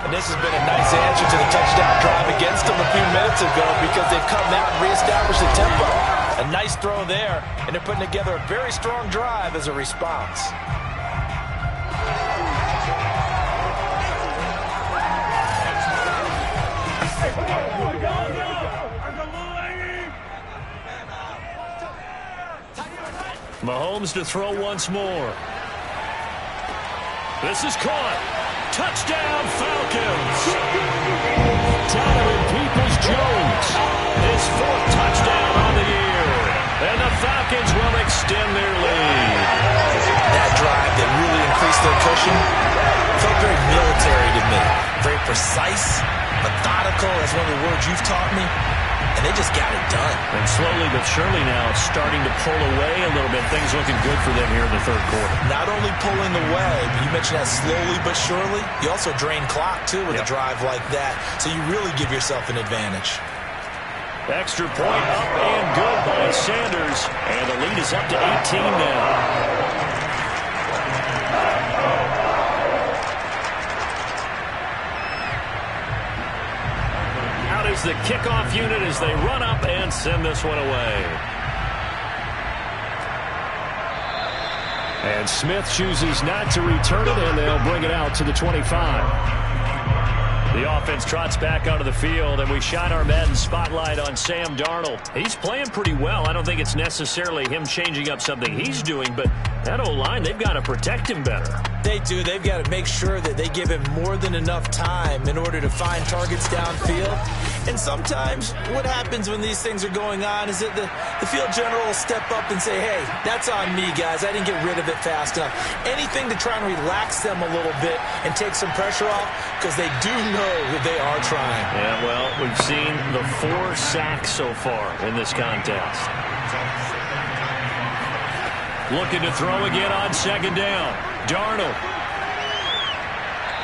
And this has been a nice answer to the touchdown drive against them a few minutes ago, because they've come out and reestablished the tempo. A nice throw there, and they're putting together a very strong drive as a response. Mahomes to throw once more. This is caught. Touchdown, Falcons. Donovan Peoples-Jones. His 4th touchdown on the year. And the Falcons will extend their lead. That drive that really increased their cushion felt very military to me. Very precise, methodical, that's one of the words you've taught me. And they just got it done. And slowly but surely now starting to pull away a little bit. Things looking good for them here in the 3rd quarter. Not only pulling away, but you mentioned that slowly but surely. You also drain clock, too, with a drive like that. So you really give yourself an advantage. Extra point up and good by Sanders. And the lead is up to 18 now. Is the kickoff unit as they run up and send this one away. And Smith chooses not to return it, and they'll bring it out to the 25. The offense trots back onto the field, and we shine our Madden spotlight on Sam Darnold. He's playing pretty well. I don't think it's necessarily him changing up something he's doing, but that O-line, they've got to protect him better. They do. They've got to make sure that they give him more than enough time in order to find targets downfield. And sometimes what happens when these things are going on is that the field general will step up and say, hey, that's on me, guys. I didn't get rid of it fast enough. Anything to try and relax them a little bit and take some pressure off because they do know that they are trying. Yeah, well, we've seen the 4 sacks so far in this contest. Looking to throw again on 2nd down. Darnold.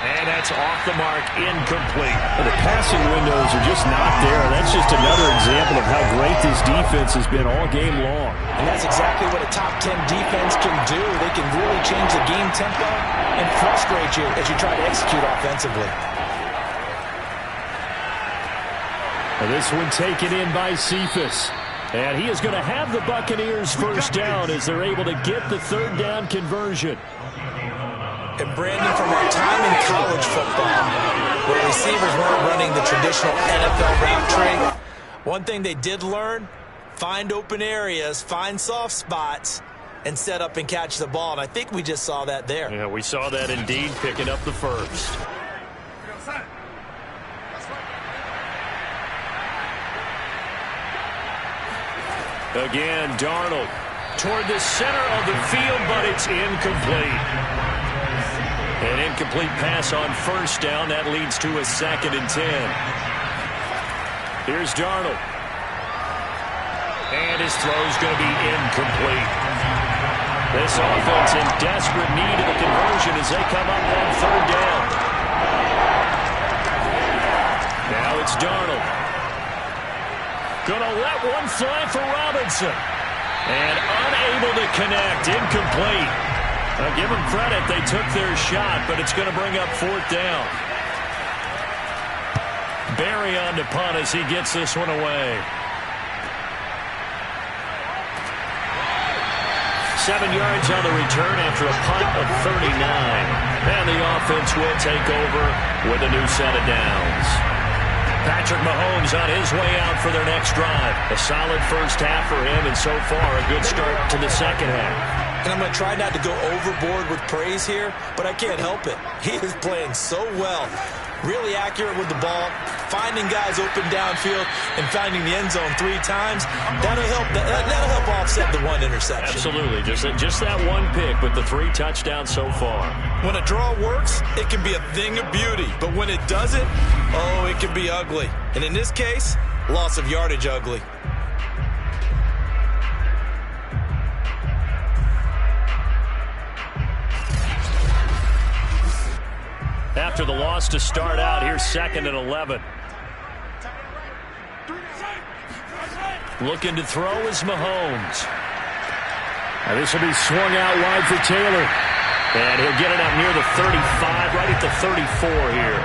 And that's off the mark, incomplete. The passing windows are just not there. That's just another example of how great this defense has been all game long. And that's exactly what a top 10 defense can do. They can really change the game tempo and frustrate you as you try to execute offensively. And this one taken in by Cephas. And he is going to have the Buccaneers first down as they're able to get the 3rd down conversion. And Brandon, from our time in college football, where receivers weren't running the traditional NFL route tree, one thing they did learn, find open areas, find soft spots, and set up and catch the ball. And I think we just saw that there. Yeah, we saw that indeed, picking up the 1st. Again, Darnold toward the center of the field, but it's incomplete. An incomplete pass on 1st down. That leads to a 2nd and 10. Here's Darnold. And his throw's going to be incomplete. This offense in desperate need of the conversion as they come up on 3rd down. Now it's Darnold. Gonna let one fly for Robinson. And unable to connect. Incomplete. I'll give them credit. They took their shot, but it's going to bring up 4th down. Barry on to punt as he gets this one away. 7 yards on the return after a punt of 39. And the offense will take over with a new set of downs. Patrick Mahomes on his way out for their next drive. A solid first half for him, and so far a good start to the second half. And I'm going to try not to go overboard with praise here, but I can't help it. He is playing so well. Really accurate with the ball, finding guys open downfield, and finding the end zone 3 times. That'll help offset the 1 interception. Absolutely. Just that 1 pick with the 3 touchdowns so far. When a draw works, it can be a thing of beauty. But when it doesn't, oh, it can be ugly. And in this case, loss of yardage ugly. After the loss to start out, here's 2nd and 11. Looking to throw is Mahomes. Now this will be swung out wide for Taylor. And he'll get it up near the 35, right at the 34 here.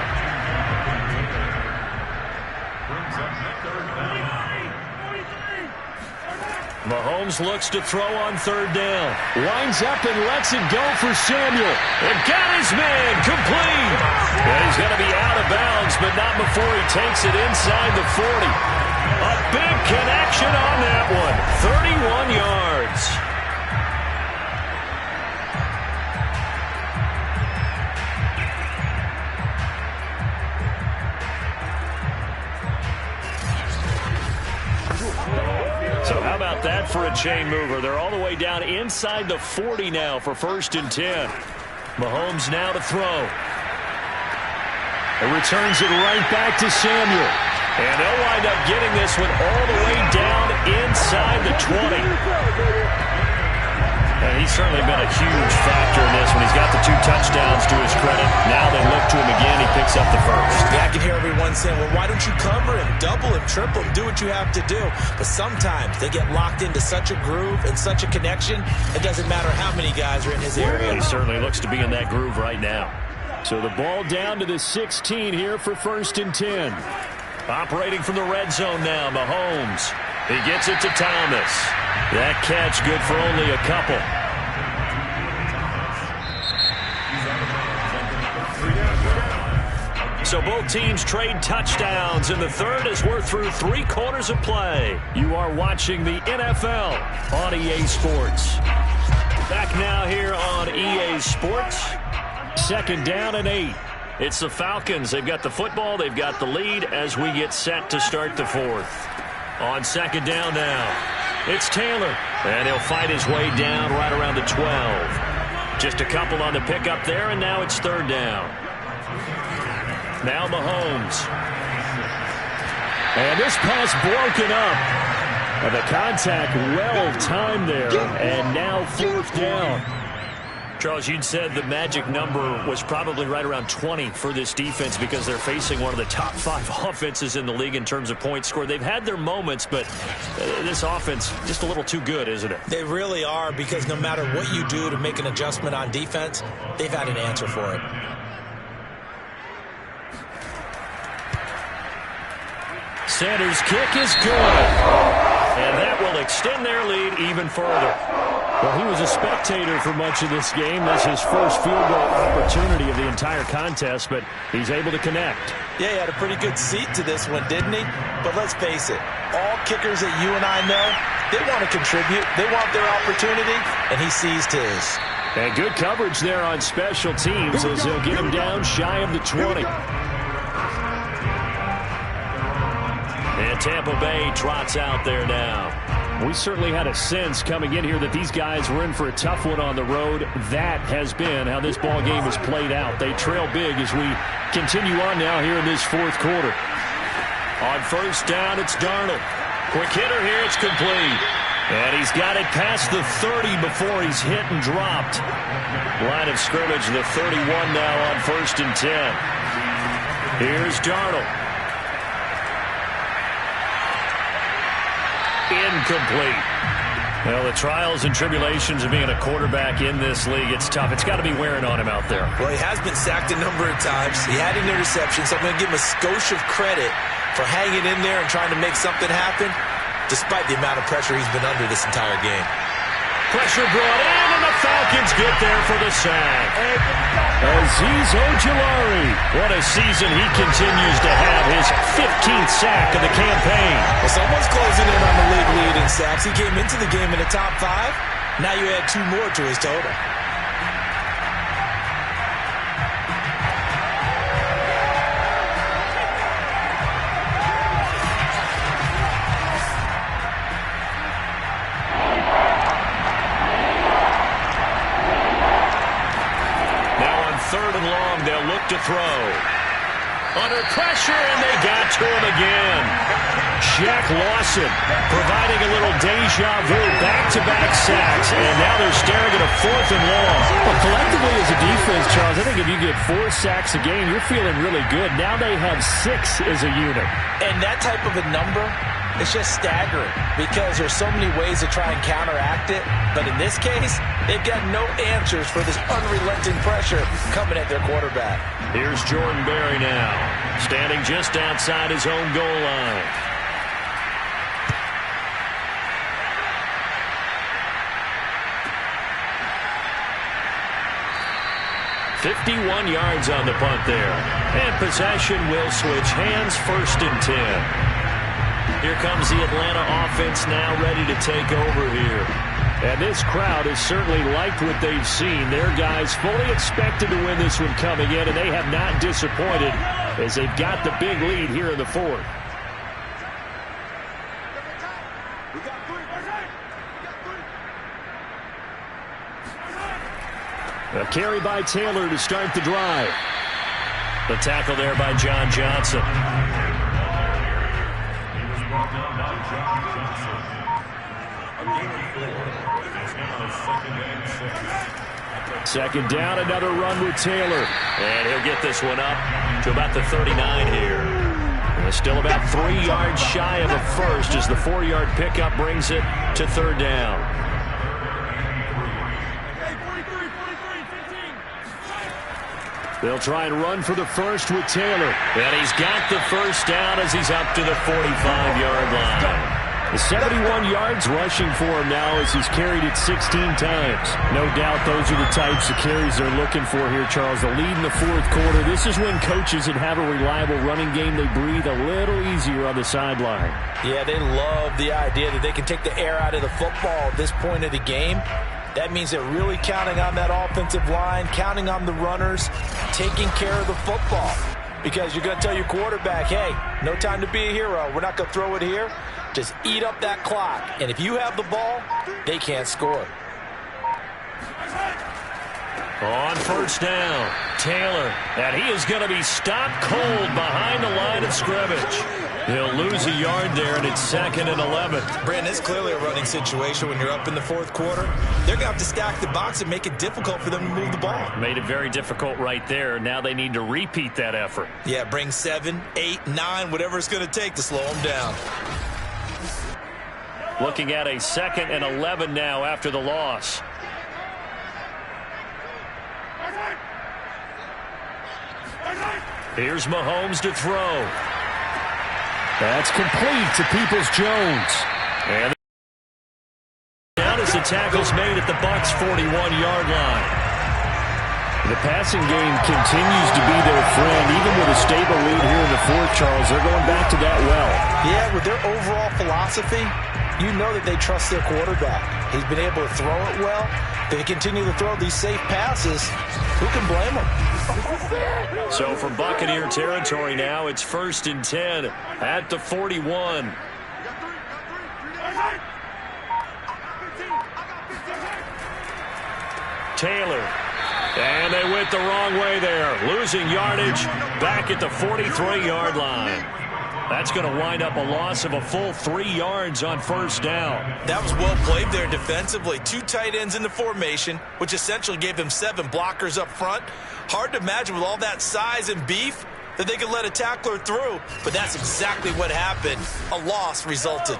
Mahomes looks to throw on third down. Winds up and lets it go for Samuel. And got his man complete. And he's going to be out of bounds, but not before he takes it inside the 40. A big connection on that one. 31 yards. So how about that for a chain mover? They're all the way down inside the 40 now for 1st and 10. Mahomes now to throw. It returns it right back to Samuel. And they'll wind up getting this one all the way down inside the 20. And he's certainly been a huge factor in this when he's got the 2 touchdowns to his credit. Now they look to him again. He picks up the first. Yeah, I can hear everyone saying, well, why don't you cover him, double him, triple him, do what you have to do. But sometimes they get locked into such a groove and such a connection, it doesn't matter how many guys are in his area. He certainly looks to be in that groove right now. So the ball down to the 16 here for 1st and 10. Operating from the red zone now, Mahomes. He gets it to Thomas. That catch good for only a couple. So both teams trade touchdowns in the third as we're through 3 quarters of play. You are watching the NFL on EA Sports. Back now here on EA Sports. 2nd down and 8. It's the Falcons. They've got the football. They've got the lead as we get set to start the 4th. On 2nd down now, it's Taylor. And he'll fight his way down right around the 12. Just a couple on the pickup there, and now it's 3rd down. Now Mahomes. And this pass broken up. And the contact well-timed there. And now 4th down. Charles, you'd said the magic number was probably right around 20 for this defense because they're facing one of the top 5 offenses in the league in terms of points scored. They've had their moments, but this offense just a little too good, isn't it? They really are, because no matter what you do to make an adjustment on defense, they've had an answer for it. Sanders' kick is good. And that will extend their lead even further. Well, he was a spectator for much of this game. That's his first field goal opportunity of the entire contest, but he's able to connect. Yeah, he had a pretty good seat to this one, didn't he? But let's face it, all kickers that you and I know, they want to contribute. They want their opportunity, and he seized his. And good coverage there on special teams as they'll get him down shy of the 20. And Tampa Bay trots out there now. We certainly had a sense coming in here that these guys were in for a tough one on the road. That has been how this ball game has played out. They trail big as we continue on now here in this 4th quarter. On 1st down, it's Darnold. Quick hitter here, it's complete. And he's got it past the 30 before he's hit and dropped. Line of scrimmage, the 31 now on 1st and 10. Here's Darnold. Incomplete. Well, the trials and tribulations of being a quarterback in this league, it's tough. It's got to be wearing on him out there. Well, he has been sacked a number of times. He had an interception, so I'm going to give him a skosh of credit for hanging in there and trying to make something happen, despite the amount of pressure he's been under this entire game. Pressure brought in, and the Falcons get there for the sack. Azeez Ojulari. What a season he continues to have, his 15th sack of the campaign. Well, someone's closing in on the league lead in sacks. He came into the game in the top 5. Now you add 2 more to his total. To throw. Under pressure, and they got to him again. Shaq Lawson providing a little deja vu, back-to-back sacks, and now they're staring at a 4th and long. Well, collectively as a defense, Charles, I think if you get 4 sacks a game, you're feeling really good. Now they have 6 as a unit. And that type of a number, it's just staggering because there's so many ways to try and counteract it. But in this case, they've got no answers for this unrelenting pressure coming at their quarterback. Here's Jordan Berry now, standing just outside his own goal line. 51 yards on the punt there. And possession will switch hands, 1st and 10. Here comes the Atlanta offense now ready to take over here. And this crowd has certainly liked what they've seen. Their guys fully expected to win this one coming in, and they have not disappointed as they've got the big lead here in the 4th. A carry by Taylor to start the drive. The tackle there by John Johnson. Second down, another run with Taylor. And he'll get this one up to about the 39 here. And still about 3 yards shy of a first as the 4-yard pickup brings it to 3rd down. They'll try and run for the first with Taylor. And he's got the first down as he's up to the 45-yard line. The 71 yards rushing for him now as he's carried it 16 times. No doubt those are the types of carries they're looking for here, Charles. The lead in the 4th quarter. This is when coaches that have a reliable running game, they breathe a little easier on the sideline. Yeah, they love the idea that they can take the air out of the football at this point of the game. That means they're really counting on that offensive line, counting on the runners, taking care of the football. Because you're going to tell your quarterback, hey, no time to be a hero. We're not going to throw it here. Just eat up that clock. And if you have the ball, they can't score. On 1st down, Taylor. And he is going to be stopped cold behind the line of scrimmage. He'll lose a yard there, and it's 2nd and 11. Brandon, it's clearly a running situation when you're up in the 4th quarter. They're going to have to stack the box and make it difficult for them to move the ball. Made it very difficult right there. Now they need to repeat that effort. Yeah, bring 7, 8, 9, whatever it's going to take to slow them down. Looking at a 2nd and 11 now after the loss. Here's Mahomes to throw. That's complete to Peoples-Jones. And down as the tackle's made at the Bucs' 41-yard line. The passing game continues to be their friend. Even with a stable lead here in the 4th, Charles, they're going back to that well. Yeah, with their overall philosophy, you know that they trust their quarterback. He's been able to throw it well. They continue to throw these safe passes. Who can blame them? So from Buccaneer territory now, it's 1st and 10 at the 41. Taylor. And they went the wrong way there. Losing yardage back at the 43-yard line. That's going to wind up a loss of a full 3 yards on 1st down. That was well played there defensively. 2 tight ends in the formation, which essentially gave them 7 blockers up front. Hard to imagine with all that size and beef that they could let a tackler through, but that's exactly what happened. A loss resulted.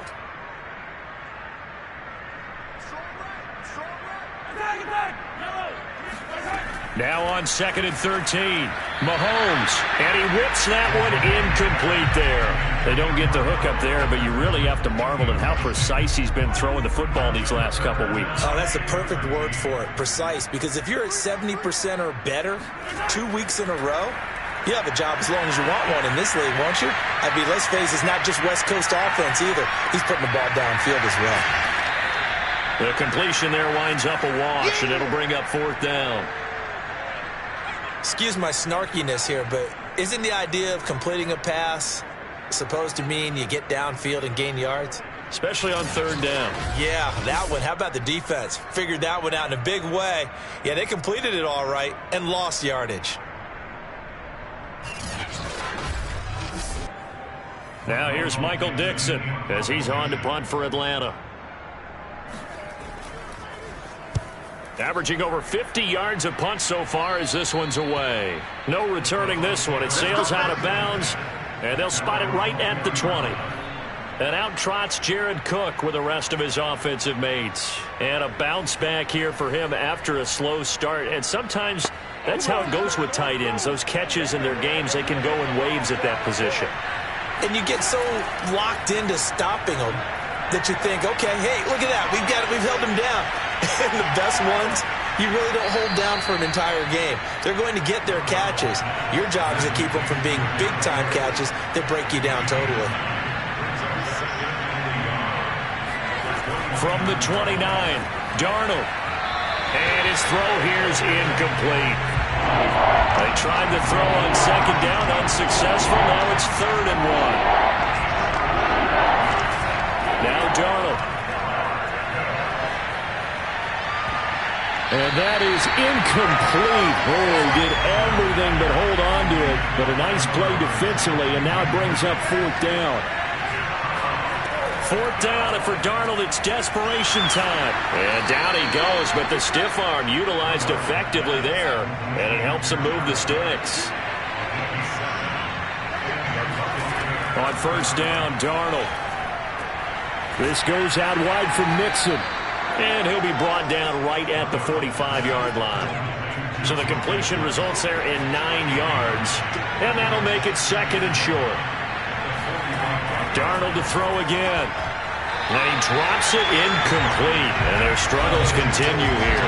Now on 2nd and 13, Mahomes, and he whips that one incomplete there. They don't get the hook up there, but you really have to marvel at how precise he's been throwing the football these last couple weeks. Oh, that's the perfect word for it, precise, because if you're at 70% or better 2 weeks in a row, you have a job as long as you want one in this league, won't you? I mean, let's face it, it's not just West Coast offense either. He's putting the ball downfield as well. The completion there winds up a wash, and it'll bring up 4th down. Excuse my snarkiness here, but isn't the idea of completing a pass supposed to mean you get downfield and gain yards? Especially on 3rd down. Yeah, that one. How about the defense? Figured that one out in a big way. Yeah, they completed it all right and lost yardage. Now here's Michael Dixon as he's on to punt for Atlanta. Averaging over 50 yards of punt so far as this one's away. No returning this one. It sails out of bounds, and they'll spot it right at the 20. And out trots Jared Cook with the rest of his offensive mates. And a bounce back here for him after a slow start. And sometimes that's how it goes with tight ends. Those catches in their games, they can go in waves at that position. And you get so locked into stopping them that you think, okay, hey, look at that. We've got it. We've held them down. And the best ones you really don't hold down for an entire game. They're going to get their catches. Your job is to keep them from being big-time catches that break you down totally. From the 29, Darnold. And his throw here is incomplete. They tried to throw on second down, unsuccessful. Now it's 3rd and 1. Now Darnold. And that is incomplete. Oh, did everything but hold on to it. But a nice play defensively, and now it brings up 4th down. 4th down, and for Darnold, it's desperation time. And down he goes, but the stiff arm utilized effectively there, and it helps him move the sticks. On 1st down, Darnold. This goes out wide from Mixon. And he'll be brought down right at the 45-yard line. So the completion results there in 9 yards. And that'll make it 2nd and short. Darnold to throw again. And he drops it incomplete. And their struggles continue here.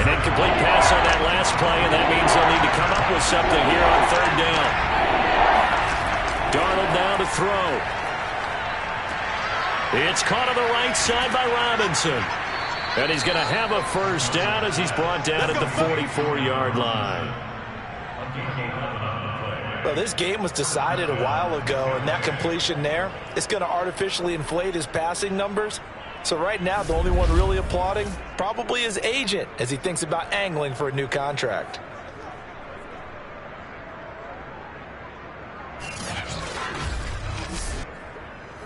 An incomplete pass on that last play, and that means they'll need to come up with something here on 3rd down. Darnold now to throw. It's caught on the right side by Robinson. And he's going to have a 1st down as he's brought down at the 44-yard line. Well, this game was decided a while ago, and that completion there, it's going to artificially inflate his passing numbers. So right now, the only one really applauding probably his agent as he thinks about angling for a new contract.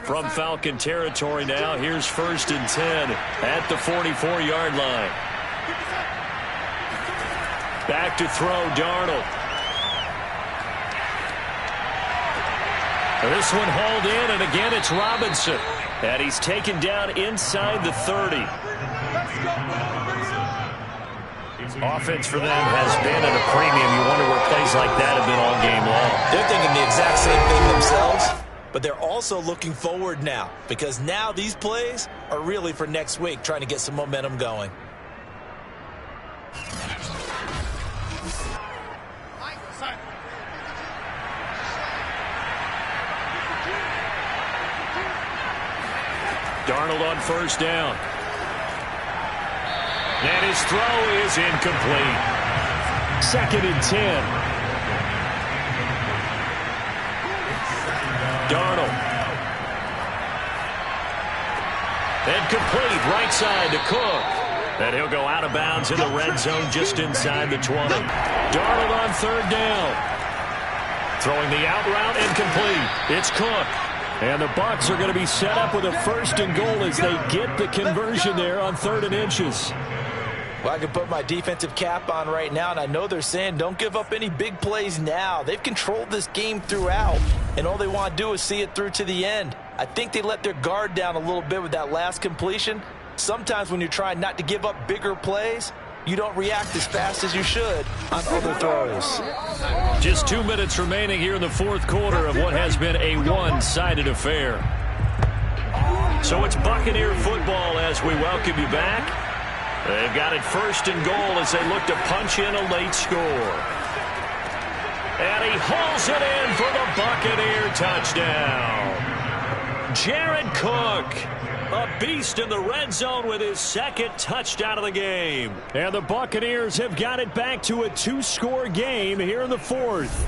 From Falcon territory now, here's 1st and 10 at the 44-yard line. Back to throw, Darnold. This one hauled in, and again it's Robinson. And he's taken down inside the 30. Offense for them has been at a premium. You wonder where plays like that have been all game long. They're thinking the exact same thing themselves. But they're also looking forward now, because now these plays are really for next week, trying to get some momentum going. Darnold on 1st down. And his throw is incomplete. 2nd and 10. Darnold. And complete right side to Cook. And he'll go out of bounds in the red zone just inside the 20. Darnold on 3rd down. Throwing the out route incomplete. It's Cook. And the Bucs are going to be set up with a 1st and goal as they get the conversion there on 3rd and inches. Well, I can put my defensive cap on right now, and I know they're saying don't give up any big plays now. They've controlled this game throughout, and all they want to do is see it through to the end. I think they let their guard down a little bit with that last completion. Sometimes when you're trying not to give up bigger plays, you don't react as fast as you should on other throws. Just 2 minutes remaining here in the 4th quarter of what has been a one-sided affair. So it's Buccaneer football as we welcome you back. They've got it 1st and goal as they look to punch in a late score. And he hauls it in for the Buccaneer touchdown. Jared Cook, a beast in the red zone with his 2nd touchdown of the game. And the Buccaneers have got it back to a 2-score game here in the 4th.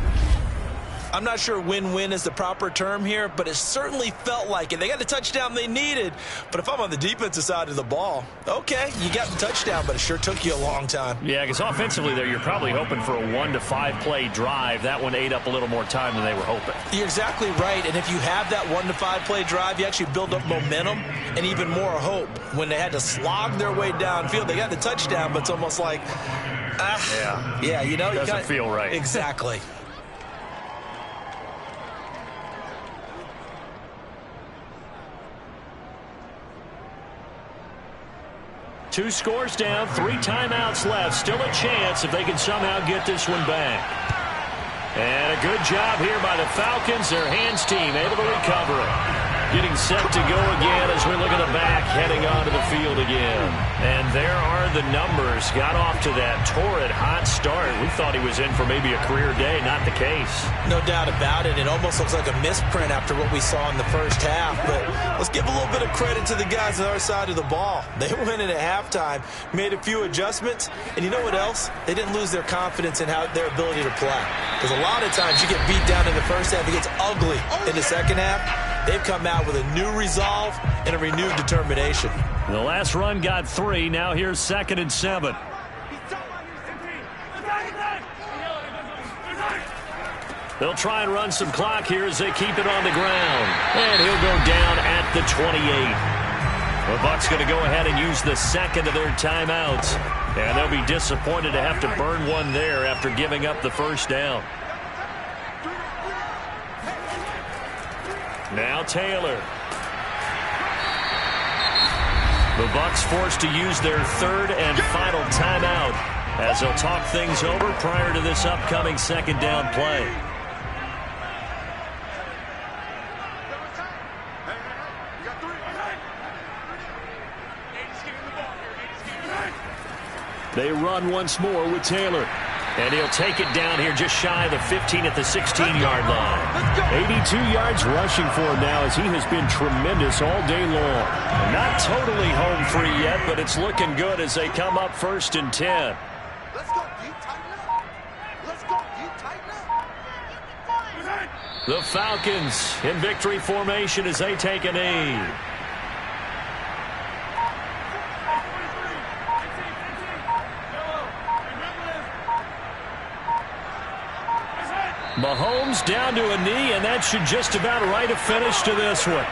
I'm not sure win-win is the proper term here, but it certainly felt like it. They got the touchdown they needed, but if I'm on the defensive side of the ball, okay, you got the touchdown, but it sure took you a long time. Yeah, because offensively there, you're probably hoping for a 1 to 5 play drive. That one ate up a little more time than they were hoping. You're exactly right, and if you have that 1 to 5 play drive, you actually build up momentum and even more hope. When they had to slog their way downfield, they got the touchdown, but it's almost like, yeah, you know, doesn't feel right. Exactly. Two scores down, 3 timeouts left. Still a chance if they can somehow get this one back. And a good job here by the Falcons, their hands team, able to recover it. Getting set to go again as we look at the back, heading onto the field again. And there are the numbers. Got off to that torrid hot start. We thought he was in for maybe a career day. Not the case. No doubt about it. It almost looks like a misprint after what we saw in the first half. But let's give a little bit of credit to the guys on our side of the ball. They went in at halftime, made a few adjustments, and you know what else? They didn't lose their confidence in their ability to play. Because a lot of times you get beat down in the first half, it gets ugly in the second half. They've come out with a new resolve and a renewed determination. The last run got 3. Now here's 2nd and 7. They'll try and run some clock here as they keep it on the ground. And he'll go down at the 28. The Bucs going to go ahead and use the second of their timeouts. And they'll be disappointed to have to burn one there after giving up the first down. Now Taylor. The Bucs forced to use their 3rd and final timeout as they'll talk things over prior to this upcoming 2nd down play. They run once more with Taylor. And he'll take it down here just shy of the 15 at the 16-yard line. 82 yards rushing for him now as he has been tremendous all day long. Not totally home free yet, but it's looking good as they come up 1st and 10. Let's go, deep, tighten up. Let's go, deep, tighten up. The Falcons in victory formation as they take a knee. Mahomes down to a knee, and that should just about write a finish to this one.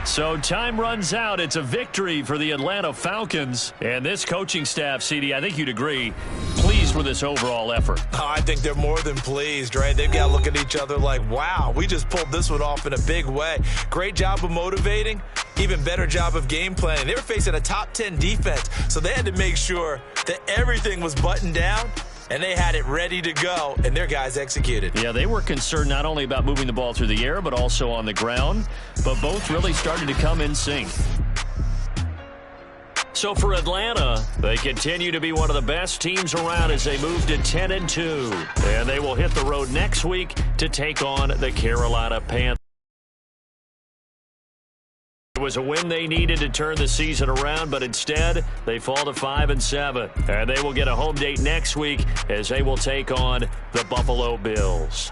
So time runs out. It's a victory for the Atlanta Falcons. And this coaching staff, CD, I think you'd agree, pleased with this overall effort. Oh, I think they're more than pleased, right? They've got to look at each other like, wow, we just pulled this one off in a big way. Great job of motivating. Even better job of game planning. They were facing a top 10 defense, so they had to make sure that everything was buttoned down, and they had it ready to go, and their guys executed. Yeah, they were concerned not only about moving the ball through the air, but also on the ground, but both really started to come in sync. So for Atlanta, they continue to be one of the best teams around as they move to 10-2. And they will hit the road next week to take on the Carolina Panthers. It was a win they needed to turn the season around, but instead they fall to 5-7. And they will get a home date next week as they will take on the Buffalo Bills.